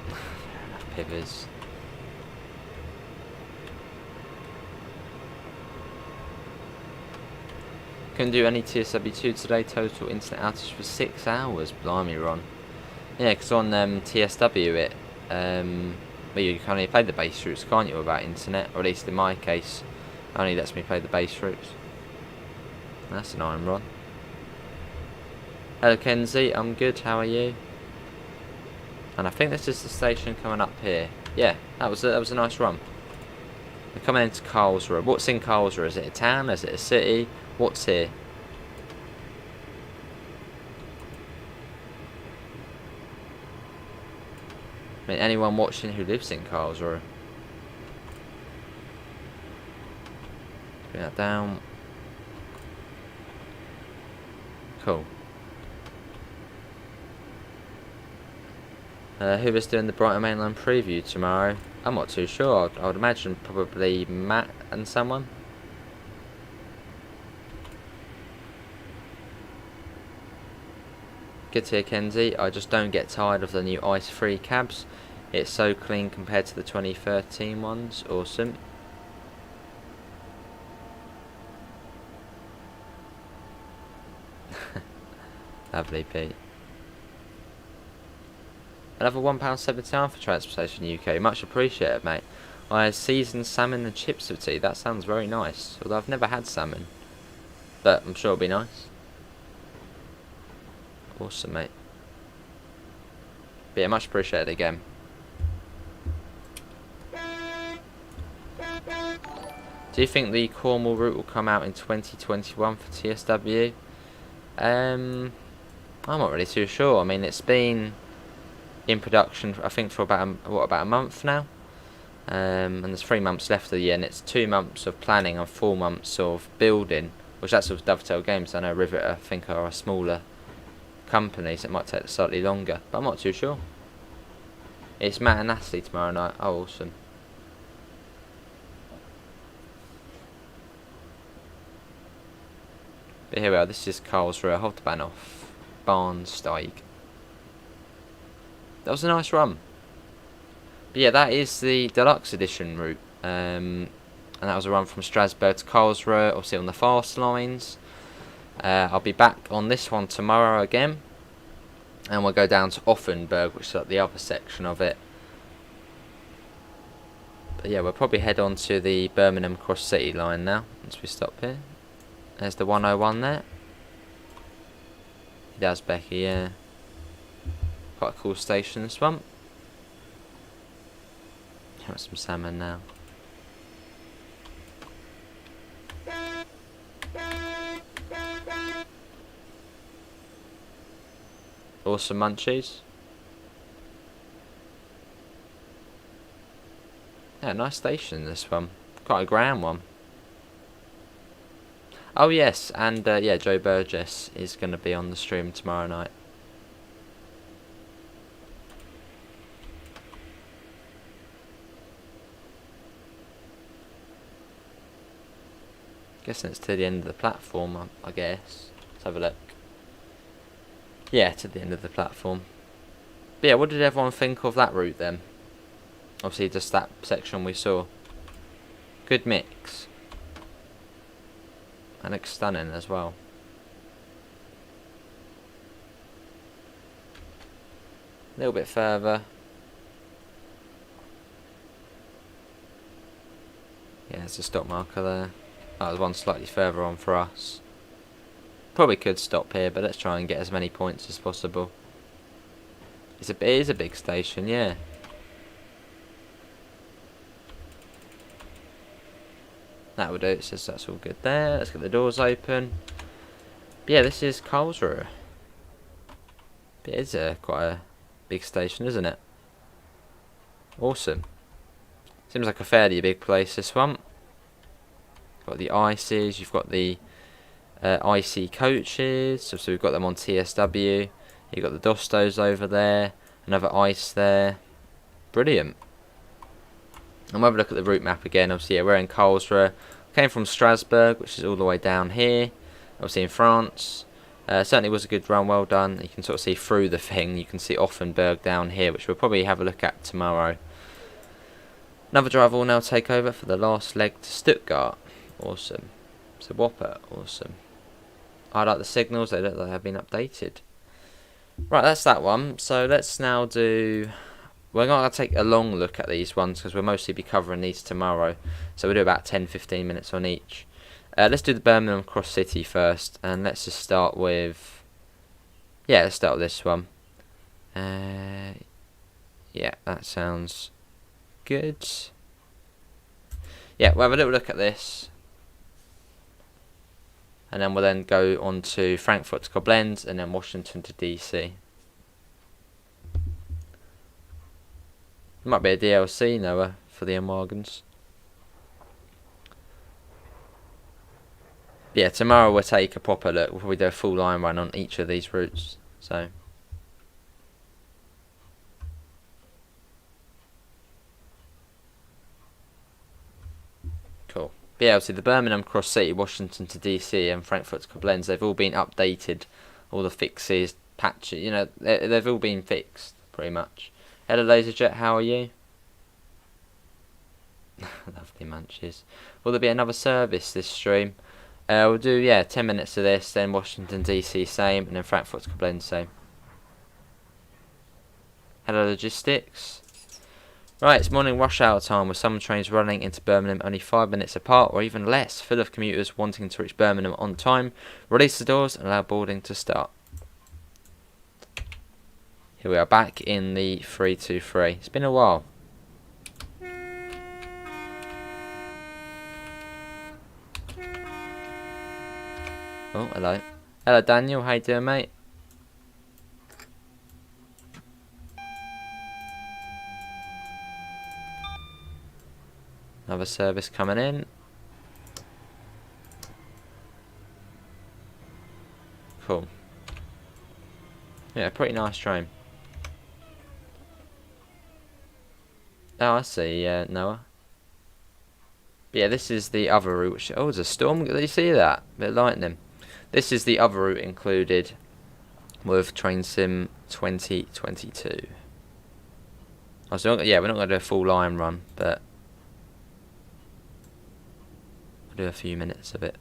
Fair enough, pivers. Couldn't do any TSW2 today. Total internet outage for 6 hours. Blimey, Ron. Yeah, because on TSW well, you can only play the base routes, can't you, without internet? Or at least in my case, only lets me play the base routes. That's an iron, Ron. Hello, Kenzie. I'm good. How are you? And I think this is the station coming up here. Yeah, that was a nice run. We're coming into Karlsruhe. What's in Karlsruhe? Is it a town? Is it a city? What's here? I mean, anyone watching who lives in Karlsruhe? Bring that down. Cool. Who is doing the Brighton Mainline preview tomorrow? I'm not too sure. I would imagine probably Matt and someone. Good to hear, Kenzie. I just don't get tired of the new ice-free cabs. It's so clean compared to the 2013 ones. Awesome. Lovely, Pete. Another £1.79 for transportation UK. Much appreciated, mate. I had seasoned salmon and chips of tea. That sounds very nice. Although I've never had salmon, but I'm sure it'll be nice. Awesome, mate. But yeah, much appreciated again. Do you think the Cornwall route will come out in 2021 for TSW? I'm not really too sure. I mean, it's been in production, I think, for about a month now. And there's 3 months left of the year, and it's 2 months of planning and 4 months of building, which that's with Dovetail Games. I know Rivet, I think, are a smaller company, so it might take slightly longer, but I'm not too sure. It's Matt and Natalie tomorrow night. Oh, awesome. But here we are. This is Karlsruhe, Hauptbahnhof, Bahnsteig. That was a nice run. But yeah, that is the deluxe edition route, and that was a run from Strasbourg to Karlsruhe, obviously on the fast lines. I'll be back on this one tomorrow again, and we'll go down to Offenburg, which is like the other section of it. But yeah, we'll probably head on to the Birmingham Cross City line now, once we stop here. There's the 101 there. He does, Becky, yeah. Quite a cool station, this one. Got some salmon now. Awesome munchies. Yeah, nice station, this one. Quite a grand one. Oh yes, and yeah, Joe Burgess is going to be on the stream tomorrow night. Guessing it's to the end of the platform, I guess. Let's have a look. Yeah, to the end of the platform. But yeah, what did everyone think of that route then? Obviously just that section we saw. Good mix. And looks stunning as well. A little bit further. Yeah, there's a stop marker there. Oh, there's one slightly further on for us. Probably could stop here, but let's try and get as many points as possible. It is a big station, yeah. That will do. It says that's all good there. Let's get the doors open. But yeah, this is Karlsruhe. It is quite a big station, isn't it? Awesome. Seems like a fairly big place, this one. Got the ices, you've got the IC coaches, so we've got them on TSW. You've got the Dostos over there, another ice there. Brilliant. And we'll have a look at the route map again. Obviously, yeah, we're in Karlsruhe. Came from Strasbourg, which is all the way down here. Obviously in France. Certainly was a good run, well done. You can sort of see through the thing. You can see Offenburg down here, which we'll probably have a look at tomorrow. Another driver will now take over for the last leg to Stuttgart. Awesome. So Whopper, awesome. I like the signals, they look like they have been updated. Right, that's that one. So let's now do... We're going to take a long look at these ones because we'll mostly be covering these tomorrow. So we'll do about 10-15 minutes on each. Let's do the Birmingham Cross City first, and let's just start with... Yeah, let's start with this one. Yeah, that sounds good. Yeah, we'll have a little look at this. And then we'll then go on to Frankfurt to Koblenz, and then Washington to DC. There might be a DLC, Noah, for the M-Wagons. Yeah, tomorrow we'll take a proper look. We'll probably do a full line run on each of these routes. So, cool. But yeah, obviously the Birmingham Cross City, Washington to DC, and Frankfurt to Koblenz, they've all been updated. All the fixes, patches, you know, they've all been fixed, pretty much. Hello LaserJet, how are you? Lovely munches. Will there be another service this stream? We'll do, yeah, 10 minutes of this, then Washington DC same, and then Frankfurt to Koblenz same. Hello Logistics. Right, it's morning rush hour time with some trains running into Birmingham only 5 minutes apart or even less, full of commuters wanting to reach Birmingham on time. Release the doors and allow boarding to start. Here we are back in the 323. It's been a while. Oh, hello. Hello Daniel, how you doing, mate? Another service coming in. Cool. Yeah, pretty nice train. Oh, I see, Noah. But yeah, this is the other route. Which, oh, there's a storm. Did you see that? Bit of lightning. This is the other route included with Train Sim 2022. Oh, so yeah, we're not going to do a full line run, but we'll do a few minutes of it.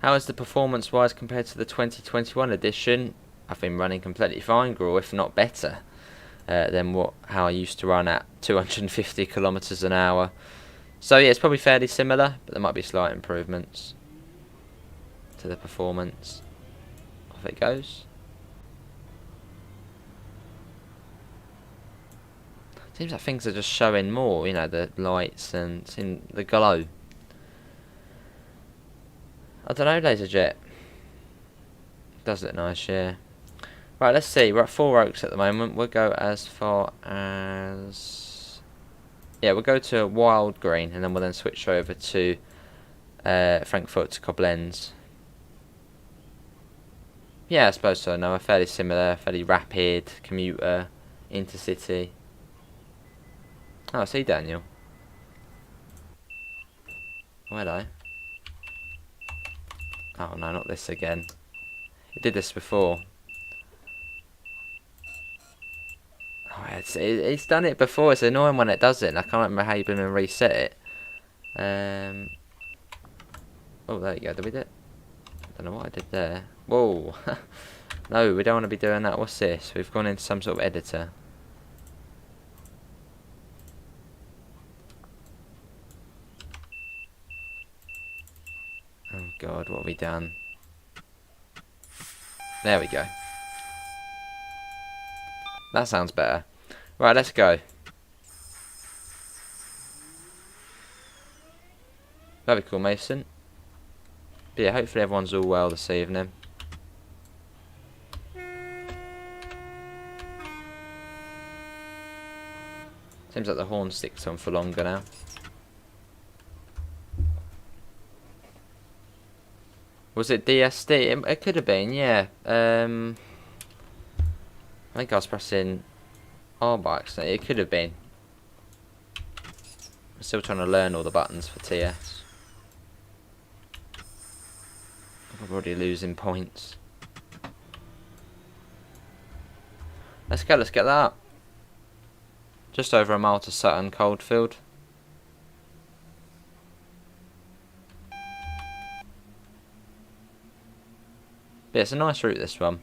How is the performance-wise compared to the 2021 edition? I've been running completely fine, or if not better, than how I used to run at 250 kilometers an hour. So yeah, it's probably fairly similar, but there might be slight improvements to the performance. Off it goes. Seems like things are just showing more, you know, the lights and the glow. I don't know, LaserJet. Does look nice, yeah. Right, let's see. We're at Four Oaks at the moment. We'll go as far as... Yeah, we'll go to Wild Green, and then we'll then switch over to Frankfurt to Koblenz. Yeah, I suppose so. No, fairly similar, fairly rapid, commuter, intercity. Oh, I see Daniel. Oh, hello. Oh no, not this again. It did this before. Oh, it's done it before. It's annoying when it does it. And I can't remember how you're going to reset it. Oh, there you go. Did we do it? I don't know what I did there. Whoa. No, we don't want to be doing that. What's this? We've gone into some sort of editor. Oh God, what have we done? There we go. That sounds better. Right, let's go. Very cool, Mason. But yeah, hopefully everyone's all well this evening. Seems like the horn sticks on for longer now. Was it DSD? It could have been, yeah. I think I was pressing R by accident. It could have been. I'm still trying to learn all the buttons for TS. I'm already losing points. Let's go, let's get that up. Just over a mile to Sutton Coldfield. But it's a nice route, this one.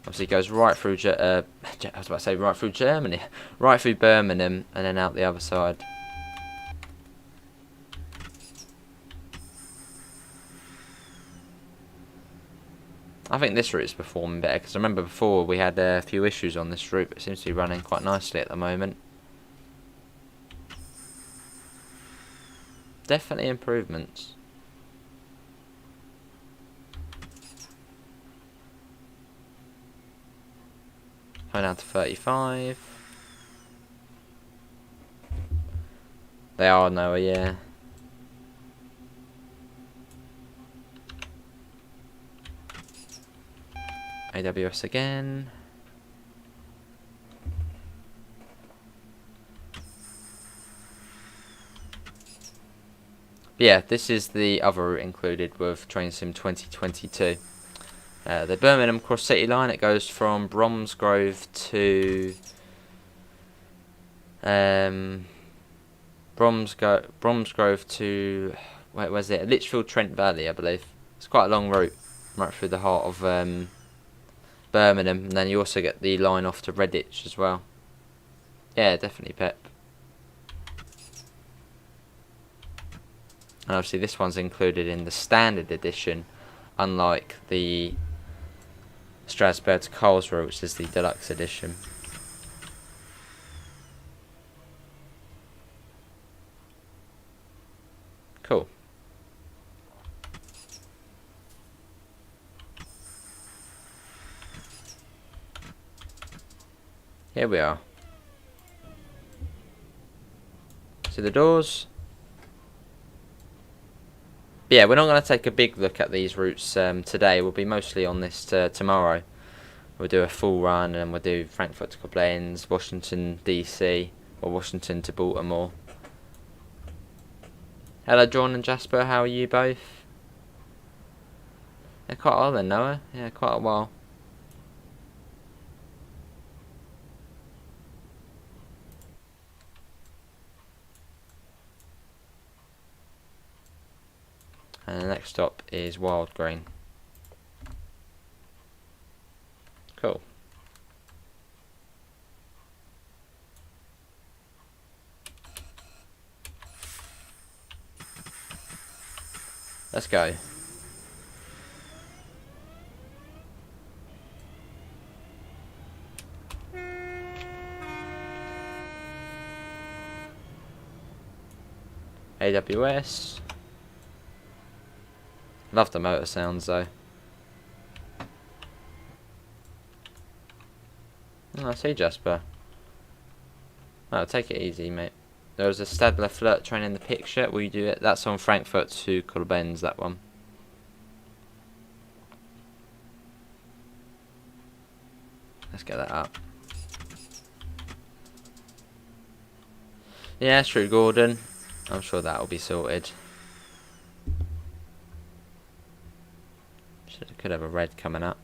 Obviously it goes right through I was about to say right through Germany. Right through Birmingham and then out the other side. I think this route is performing better, because I remember before we had a few issues on this route, but it seems to be running quite nicely at the moment. Definitely improvements. Going down to 35. They are nowhere, yeah. AWS again. Yeah, this is the other route included with Train Sim 2022. The Birmingham Cross City line, it goes from Bromsgrove to Bromsgrove to where's it? Lichfield Trent Valley, I believe. It's quite a long route, right through the heart of Birmingham, and then you also get the line off to Redditch as well. Yeah, definitely pep. And obviously this one's included in the standard edition, unlike the Strasbourg to Karlsruhe, which is the deluxe edition. Cool. Here we are. See the doors. But yeah, we're not going to take a big look at these routes today. We'll be mostly on this tomorrow. We'll do a full run, and we'll do Frankfurt to Koblenz, Washington DC, or Washington to Baltimore. Hello John and Jasper, how are you both? Yeah, quite a while then, Noah. Yeah, quite a while. And the next stop is Wild Green. Cool. Let's go. AWS. Love the motor sounds though. Oh, I see Jasper. Oh, take it easy, mate. There was a Stadler Flirt train in the picture. Will you do it? That's on Frankfurt to Koblenz, that one. Let's get that up. Yeah, it's true, Gordon. I'm sure that'll be sorted. Could have a red coming up.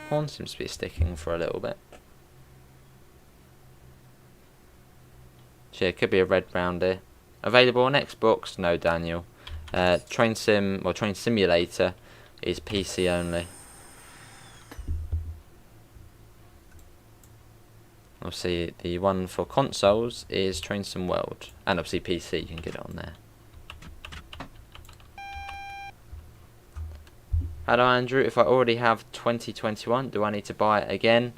Horn seems to be sticking for a little bit. So yeah, it could be a red round here. Available on Xbox? No, Daniel. Train Sim or Train Simulator is PC only. Obviously, the one for consoles is Train Sim World, and obviously PC, you can get it on there. Hello Andrew, if I already have 2021, do I need to buy it again?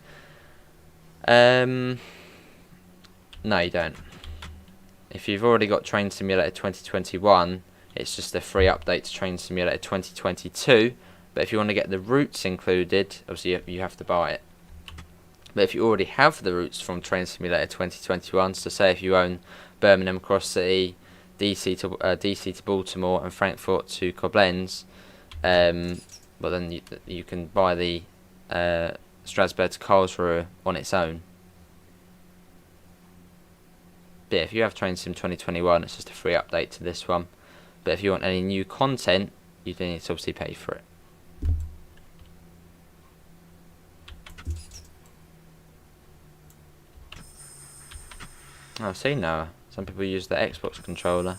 No, you don't. If you've already got Train Simulator 2021, it's just a free update to Train Simulator 2022. But if you want to get the routes included, obviously you have to buy it. But if you already have the routes from Train Simulator 2021, so say if you own Birmingham Cross City, DC to Baltimore, and Frankfurt to Koblenz, well then you can buy the Strasbourg to Karlsruhe on its own. But yeah, if you have Train Sim 2021, it's just a free update to this one. But if you want any new content, you do need to obviously pay for it. I've seen now some people use the Xbox controller.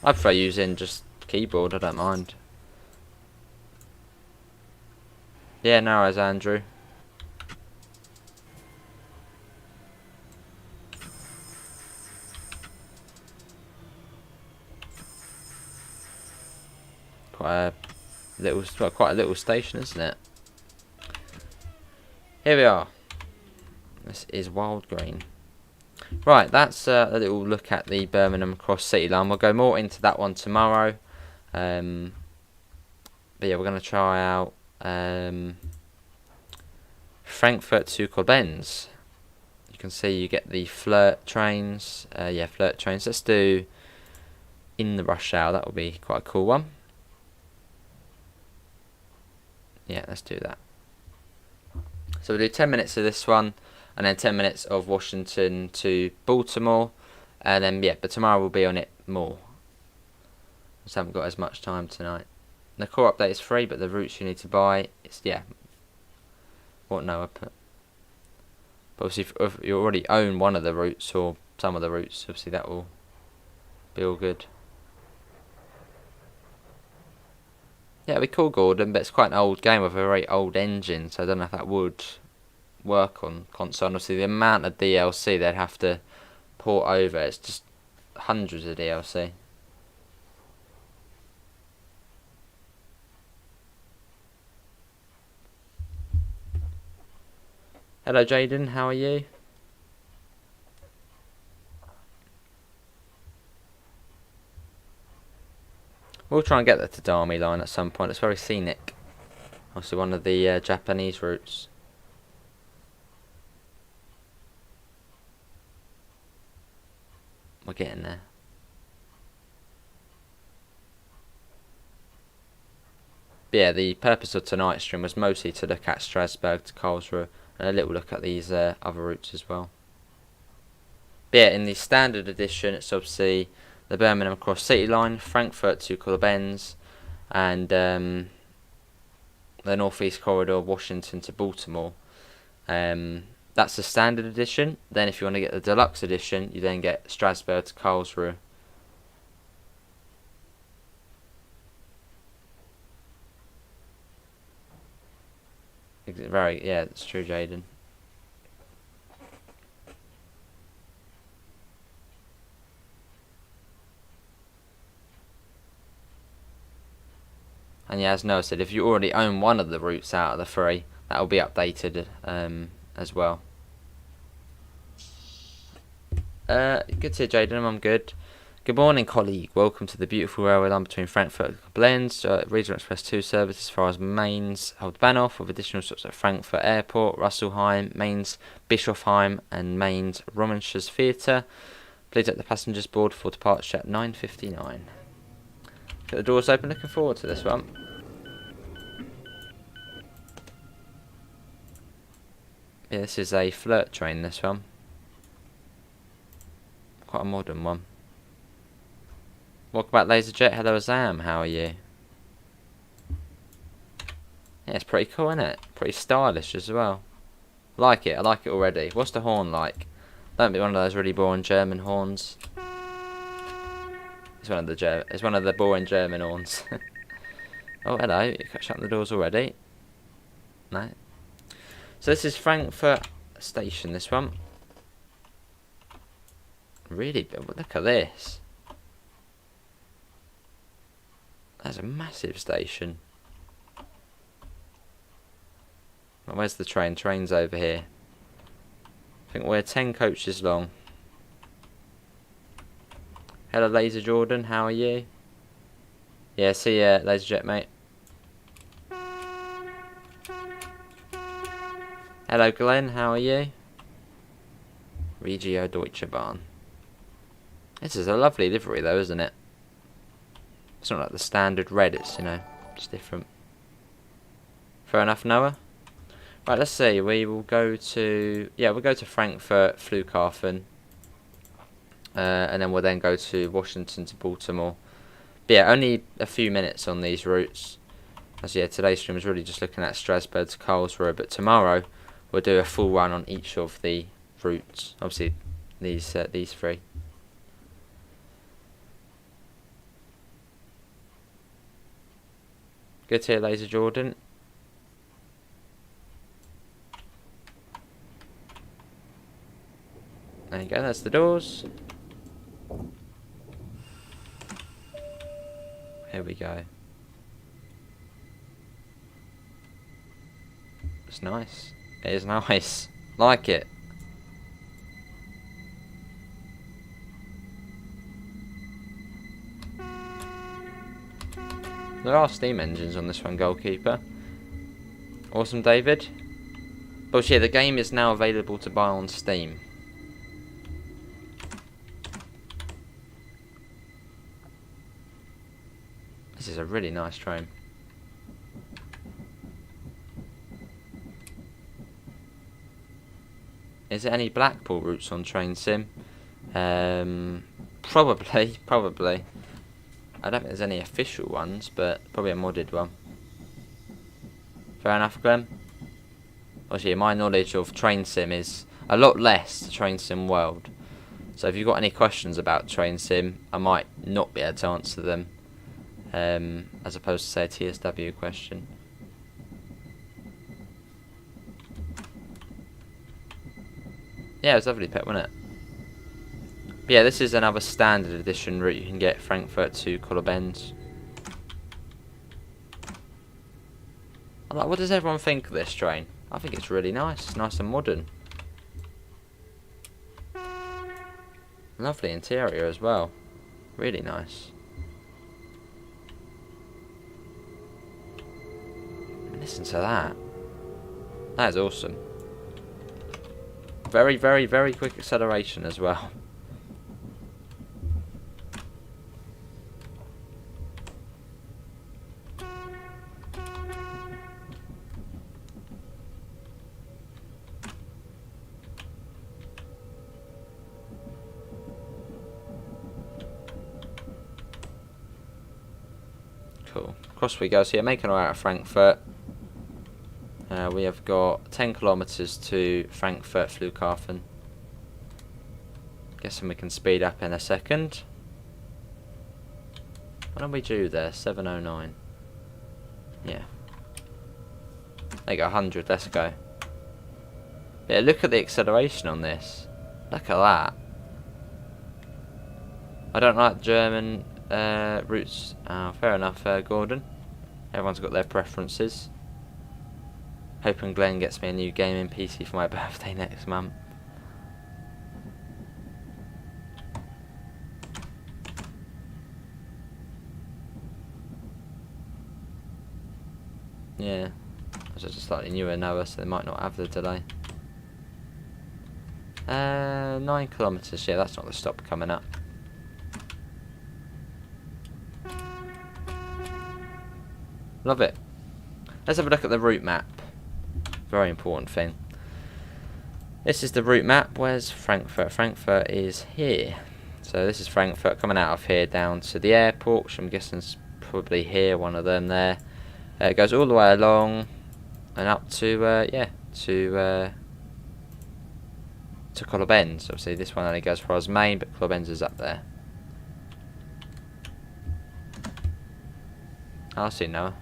I prefer using just keyboard, I don't mind. Yeah, no worries, Andrew. Quite a little station, isn't it? Here we are. This is Wild Green. Right, that's a little look at the Birmingham Cross City line. We'll go more into that one tomorrow. But yeah, we're going to try out Frankfurt to Koblenz. You can see you get the flirt trains. Yeah, flirt trains. Let's do in the rush hour. That will be quite a cool one. Yeah, let's do that. So we'll do 10 minutes of this one, and then 10 minutes of Washington to Baltimore, and then yeah, but tomorrow we'll be on it more. Just haven't got as much time tonight. The core update is free, but the routes you need to buy, it's yeah. What no, I put. But obviously, if you already own one of the routes or some of the routes, obviously that will be all good. Yeah, it'd be cool, Gordon, but it's quite an old game with a very old engine, so I don't know if that would work on console. And obviously, the amount of DLC they'd have to port over, it's just hundreds of DLC. Hello, Jaden, how are you? We'll try and get the Tadami line at some point. It's very scenic. Also one of the Japanese routes. We're getting there. But yeah, the purpose of tonight's stream was mostly to look at Strasbourg to Karlsruhe and a little look at these other routes as well. But yeah, in the standard edition, it's obviously the Birmingham Cross City line, Frankfurt to Koblenz, and the North East Corridor, Washington to Baltimore. That's the standard edition. Then if you want to get the deluxe edition, you then get Strasbourg to Karlsruhe. Yeah, it's true, Jaden. And yeah, as Noah said, if you already own one of the routes out of the three, that will be updated as well. Good to hear, Jaden. I'm good. Good morning, colleague. Welcome to the beautiful railway line between Frankfurt and Koblenz. Regional Express 2 service as far as Mainz, Hauptbahnhof, with additional stops at Frankfurt Airport, Russelheim, Mainz, Bischofheim, and Mainz Romanschers Theatre. Please let the passengers board for departure at 9:59. Get the doors open. Looking forward to this one. Yeah, this is a flirt train, this one. Quite a modern one. Welcome back, LaserJet. Hello, Azam. How are you? Yeah, it's pretty cool, isn't it? Pretty stylish as well. Like it. I like it already. What's the horn like? Don't be one of those really boring German horns. It's one of the boring German horns. Oh, hello. You shut the doors already. No. So this is Frankfurt Station, this one. Really big. Look at this. That's a massive station. Well, where's the train? Train's over here. I think we're 10 coaches long. Hello, Laser Jordan. How are you? Yeah, see ya, Laser Jet, mate. Hello, Glenn. How are you? Regio Deutsche Bahn. This is a lovely livery, though, isn't it? It's not like the standard red. It's, you know, it's different. Fair enough, Noah. Right, let's see. We will go to... Yeah, we'll go to Frankfurt, Flughafen. And then we'll then go to Washington to Baltimore. But yeah, only a few minutes on these routes. As yeah, today's stream is really just looking at Strasbourg to Karlsruhe. But tomorrow, we'll do a full run on each of the routes. Obviously, these three. Good to hear, Laser Jordan. There you go, that's the doors. Here we go. It's nice. It is nice. Like it. There are steam engines on this one, goalkeeper. Awesome, David. But yeah, the game is now available to buy on Steam. This is a really nice train. Is there any Blackpool routes on Train Sim? Probably. I don't think there's any official ones, but probably a modded one. Fair enough, Glenn. Obviously, my knowledge of Train Sim is a lot less to Train Sim World. So if you've got any questions about Train Sim, I might not be able to answer them. As opposed to, say, a TSW question. Yeah, it was lovely, Pet, wasn't it? But yeah, this is another standard edition route you can get Frankfurt to Koblenz. Like, what does everyone think of this train? I think it's really nice. Nice and modern. Lovely interior as well. Really nice. Listen to that. That is awesome. Very, very, very quick acceleration as well. Cool. Across we go. So yeah, making our way out of Frankfurt. We have got 10 kilometres to Frankfurt Flughafen. Guessing we can speed up in a second. When are we due there? 7:09. Yeah. There you go, 100. Let's go. Yeah, look at the acceleration on this. Look at that. I don't like German routes. Oh, fair enough, Gordon. Everyone's got their preferences. Hoping Glenn gets me a new gaming PC for my birthday next month. Yeah, it's just a slightly newer Noah, so they might not have the delay. 9 kilometres, yeah, that's not the stop coming up. Love it. Let's have a look at the route map. Very important thing. This is the route map. Where's Frankfurt? Frankfurt is here. So this is Frankfurt coming out of here down to the airport, which I'm guessing is probably here, one of them there. It goes all the way along and up to to Koblenz. Obviously this one only goes for us main, but Koblenz is up there. I'll see Noah.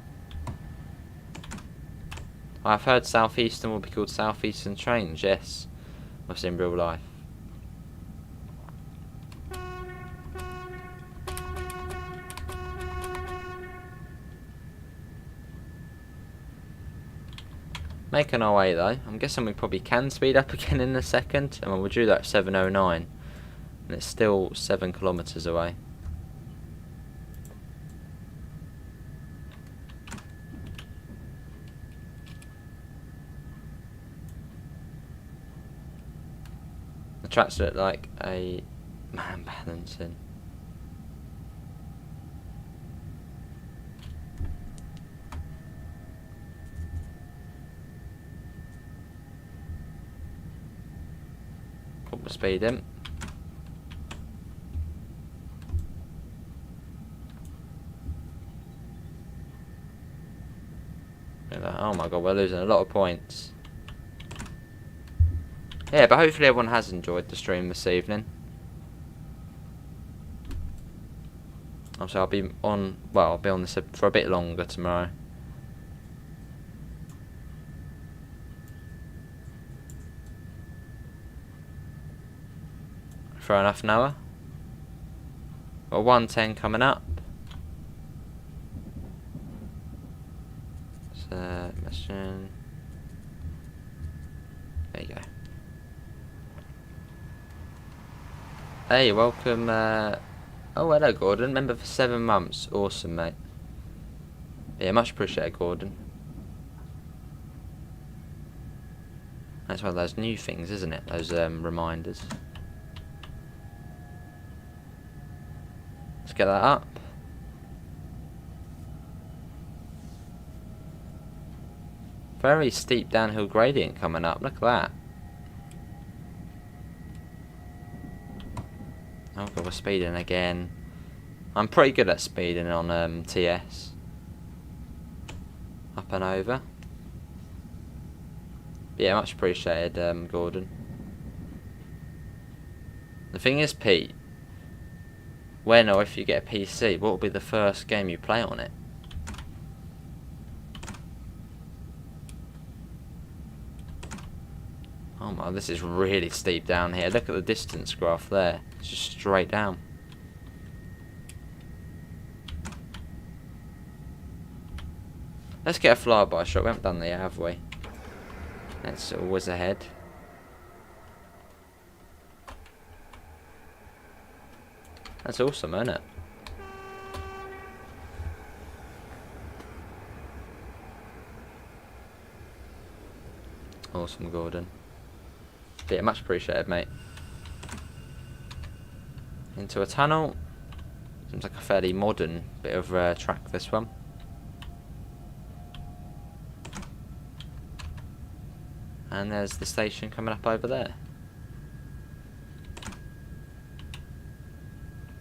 I've heard Southeastern will be called Southeastern Trains, yes. I've seen real life. Making our way though. I'm guessing we probably can speed up again in a second. I mean, we'll do that at 7:09, and it's still 7 kilometres away. The tracks look like a man balancing. Put the speed in. Oh my god, we're losing a lot of points. Yeah, but hopefully everyone has enjoyed the stream this evening. Also, I'll be on this for a bit longer tomorrow. For enough an hour. Got 110 coming up. So, mission. There you go. Hey, welcome. Oh, hello, Gordon. Member for 7 months. Awesome, mate. Yeah, much appreciated, Gordon. That's one of those new things, isn't it? Those reminders. Let's get that up. Very steep downhill gradient coming up. Look at that. Oh god, we're speeding again. I'm pretty good at speeding on TS. Up and over. But yeah, much appreciated, Gordon. The thing is, Pete, when or if you get a PC, what will be the first game you play on it? Oh my, this is really steep down here. Look at the distance graph there. It's just straight down. Let's get a flyby shot. We haven't done that yet, have we? That's always ahead. That's awesome, isn't it? Awesome, Gordon. Yeah, much appreciated, mate. Into a tunnel. Seems like a fairly modern bit of track, this one. And there's the station coming up over there.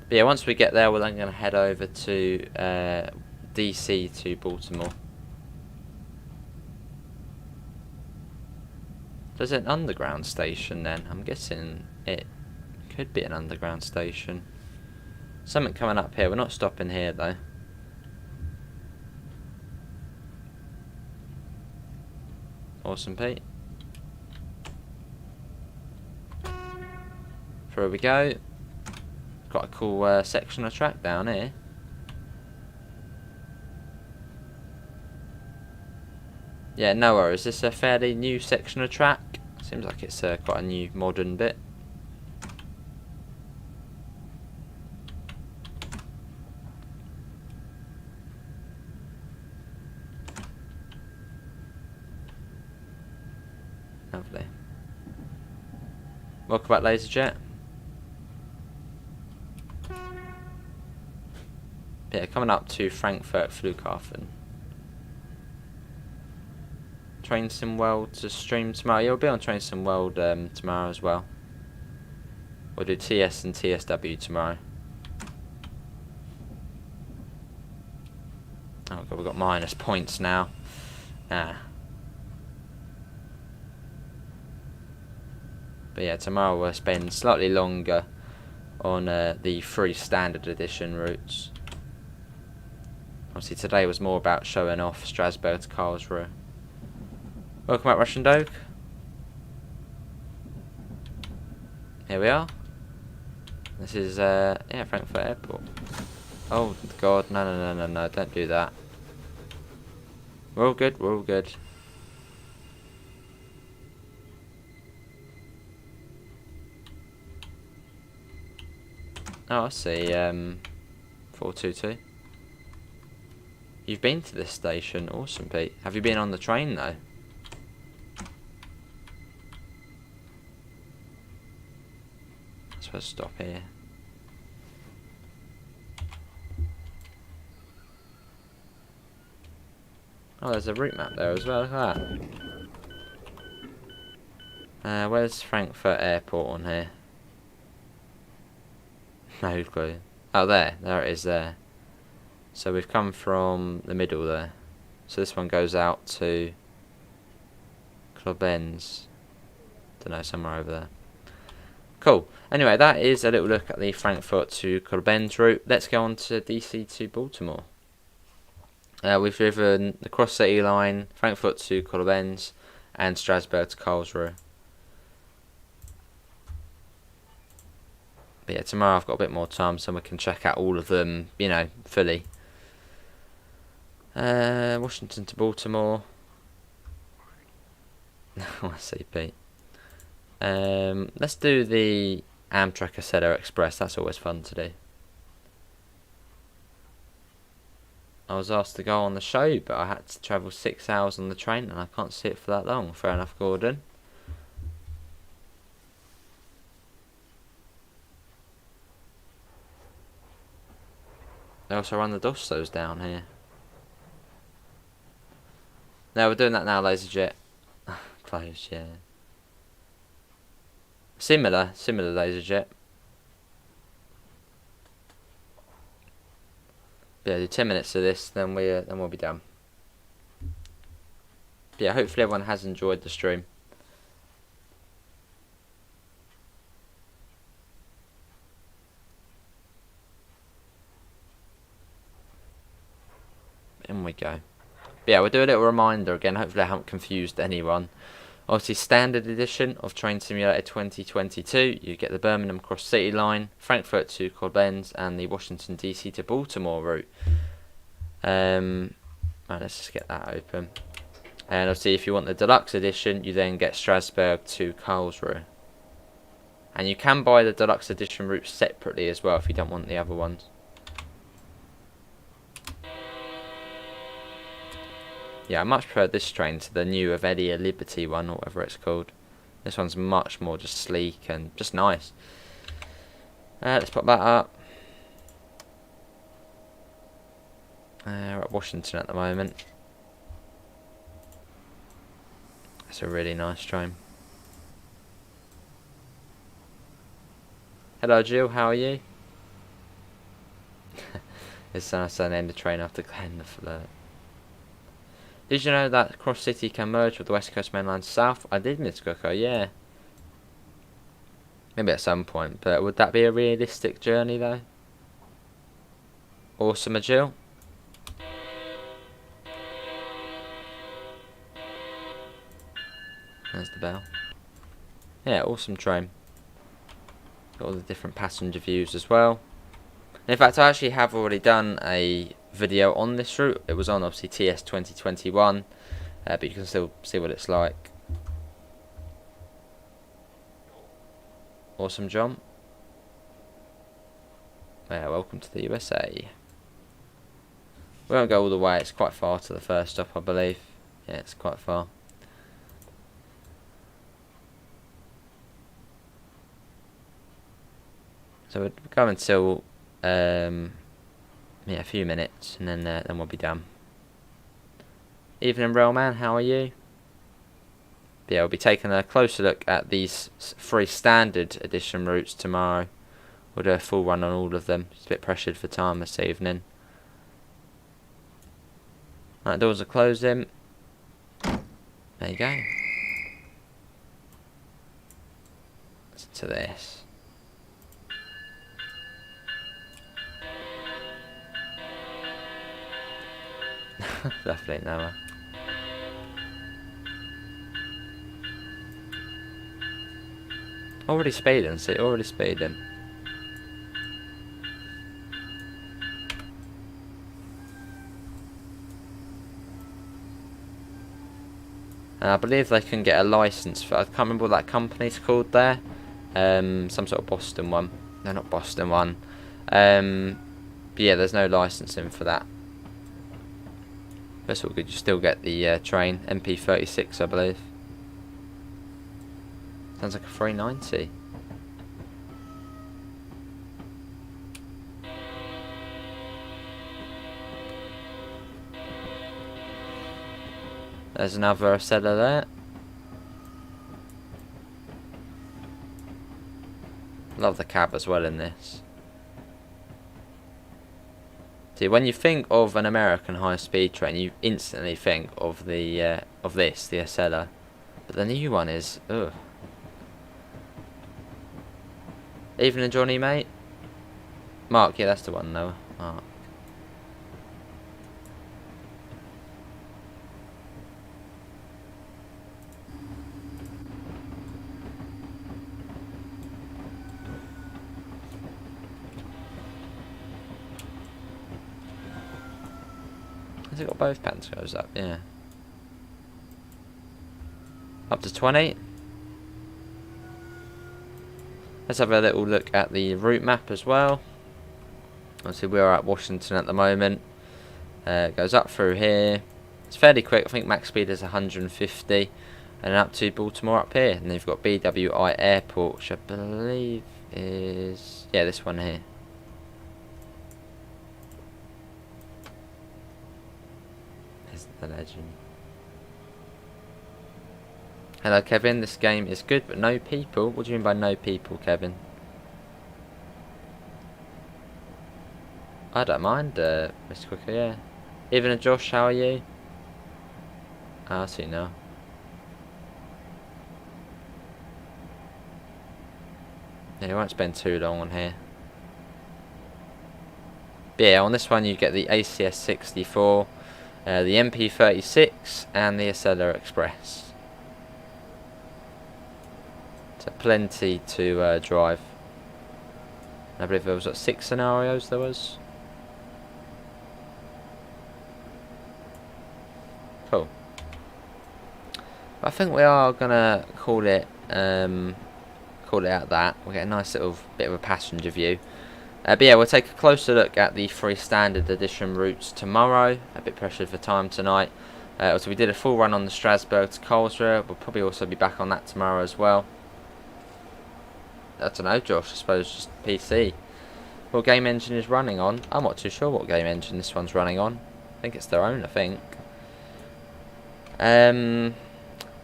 But yeah, once we get there, we're then going to head over to DC to Baltimore. There's an underground station then. I'm guessing it could be an underground station. Something coming up here. We're not stopping here though. Awesome, Pete. Through we go. Got a cool section of track down here. Yeah, no worries. This is a fairly new section of track. Seems like it's quite a new modern bit. Lovely. Welcome back, LaserJet. Yeah, coming up to Frankfurt Flughafen. Train Sim World to stream tomorrow. Yeah, we'll be on Train Sim World tomorrow as well. We'll do TS and TSW tomorrow. Oh god, we've got minus points now. Ah. But yeah, tomorrow we'll spend slightly longer on the 3 standard edition routes. Obviously today was more about showing off Strasbourg to Karlsruhe. Welcome back, Russian Doge. Here we are. This is yeah, Frankfurt Airport. Oh god, no, don't do that. We're all good, we're all good. Oh, I see. 422. You've been to this station. Awesome, Pete. Have you been on the train, though? I suppose stop here. Oh, there's a route map there as well. Look at that. Where's Frankfurt Airport on here? No clue. Oh, there it is there. So we've come from the middle there. So this one goes out to Koblenz. Don't know, somewhere over there. Cool. Anyway, that is a little look at the Frankfurt to Koblenz route. Let's go on to DC to Baltimore. We've driven the Cross City line, Frankfurt to Koblenz, and Strasbourg to Karlsruhe. But yeah, tomorrow I've got a bit more time, so we can check out all of them, you know, fully. Washington to Baltimore. I see, Pete. Let's do the Amtrak Acela Express. That's always fun to do. I was asked to go on the show, but I had to travel 6 hours on the train, and I can't sit for that long. Fair enough, Gordon. They also run the Dovetails down here. No, we're doing that now, LaserJet. Close, yeah. Similar LaserJet. But yeah, do 10 minutes of this, then we'll be done. But yeah, hopefully everyone has enjoyed the stream. In we go. But yeah, we'll do a little reminder again. Hopefully I haven't confused anyone. Obviously, standard edition of Train Simulator 2022. You get the Birmingham Cross City line, Frankfurt to Koblenz, and the Washington DC to Baltimore route. Right, let's just get that open. And obviously, if you want the deluxe edition, you then get Strasbourg to Karlsruhe. And you can buy the deluxe edition route separately as well if you don't want the other ones. Yeah, I much prefer this train to the new Avelia Liberty one, or whatever it's called. This one's much more just sleek and just nice. Let's pop that up. We're at Washington at the moment. It's a really nice train. Hello Jill, how are you? It's nice to name the train after Glenn the Flirt. Did you know that Cross City can merge with the West Coast Main Line South? I did, Miss Coco, yeah. Maybe at some point, but would that be a realistic journey though? Awesome, Jill. There's the bell. Yeah, awesome train. Got all the different passenger views as well. And in fact, I actually have already done a video on this route. It was on obviously TS 2021, but you can still see what it's like. Awesome, John. Yeah, welcome to the USA. We won't go all the way, it's quite far to the first stop, I believe. Yeah, it's quite far. So we'll go until yeah, a few minutes, and then we'll be done. Evening, Railman, how are you? But yeah, we'll be taking a closer look at these 3 standard edition routes tomorrow. We'll do a full run on all of them. Just a bit pressured for time this evening. Right, doors are closing. There you go. Listen to this. Lovely, Noah. Already speeding, see, already speeding. And I believe they can get a license for, I can't remember what that company's called there. Some sort of Boston one. No, not Boston one. But yeah, there's no licensing for that. That's all good. You still get the train MP36, I believe. Sounds like a 390. There's another seller there. Love the cab as well in this. See, when you think of an American high-speed train, you instantly think of the the Acela. But the new one is, ugh. Evening, Johnny, mate. Mark, yeah, that's the one, though. Mark. Has it got both pants goes up? Yeah. Up to 20. Let's have a little look at the route map as well. Obviously we are at Washington at the moment. It goes up through here. It's fairly quick. I think max speed is 150. And up to Baltimore up here. And then you've got BWI Airport, which I believe is... yeah, this one here. The legend. Hello Kevin, this game is good but no people. What do you mean by no people, Kevin? I don't mind, Mr. Quicker, yeah. Even Josh, how are you? I see now. Yeah, we won't spend too long on here. But yeah, on this one you get the ACS 64. The MP36 and the Acela Express. So plenty to drive. I believe there was like 6 scenarios there was. Cool. I think we are gonna call it out that. We'll get a nice little bit of a passenger view. But yeah, we'll take a closer look at the 3 standard edition routes tomorrow. A bit pressured for time tonight. So we did a full run on the Strasbourg to Karlsruhe. We'll probably also be back on that tomorrow as well. I don't know, Josh. I suppose just PC. What game engine is running on? I'm not too sure what game engine this one's running on. I think it's their own, I think.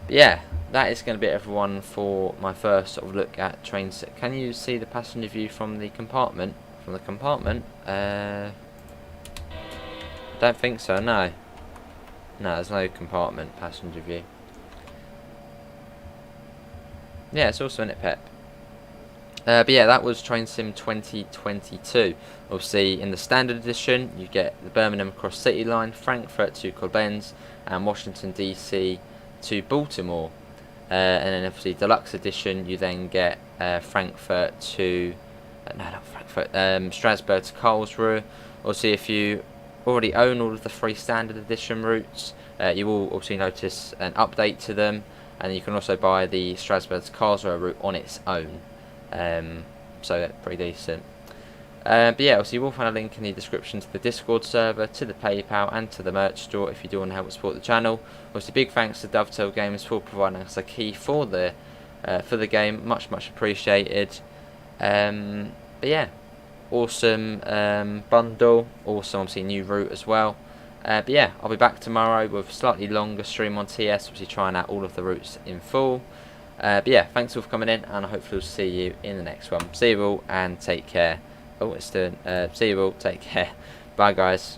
Yeah, that is going to be everyone for my first sort of look at trains. Can you see the passenger view from the compartment? From the compartment? I don't think so, no. No, there's no compartment passenger view. Yeah, it's also in it, Pep. But yeah, that was Train Sim 2022. Obviously, in the standard edition, you get the Birmingham Cross City line, Frankfurt to Koblenz, and Washington DC to Baltimore. And then obviously deluxe edition, you then get Frankfurt to Strasbourg to Karlsruhe. Obviously, if you already own all of the 3 standard edition routes, you will also notice an update to them, and you can also buy the Strasbourg to Karlsruhe route on its own. So that's pretty decent. But yeah, obviously you will find a link in the description to the Discord server, to the PayPal, and to the merch store if you do want to help support the channel. Obviously, big thanks to Dovetail Games for providing us a key for the game. Much appreciated. But yeah, awesome bundle. Awesome, obviously new route as well. But yeah, I'll be back tomorrow with a slightly longer stream on TS, obviously trying out all of the routes in full. But yeah, thanks all for coming in, and I hopefully will see you in the next one. See you all and take care. Oh, it's doing. See you all. Take care. Bye, guys.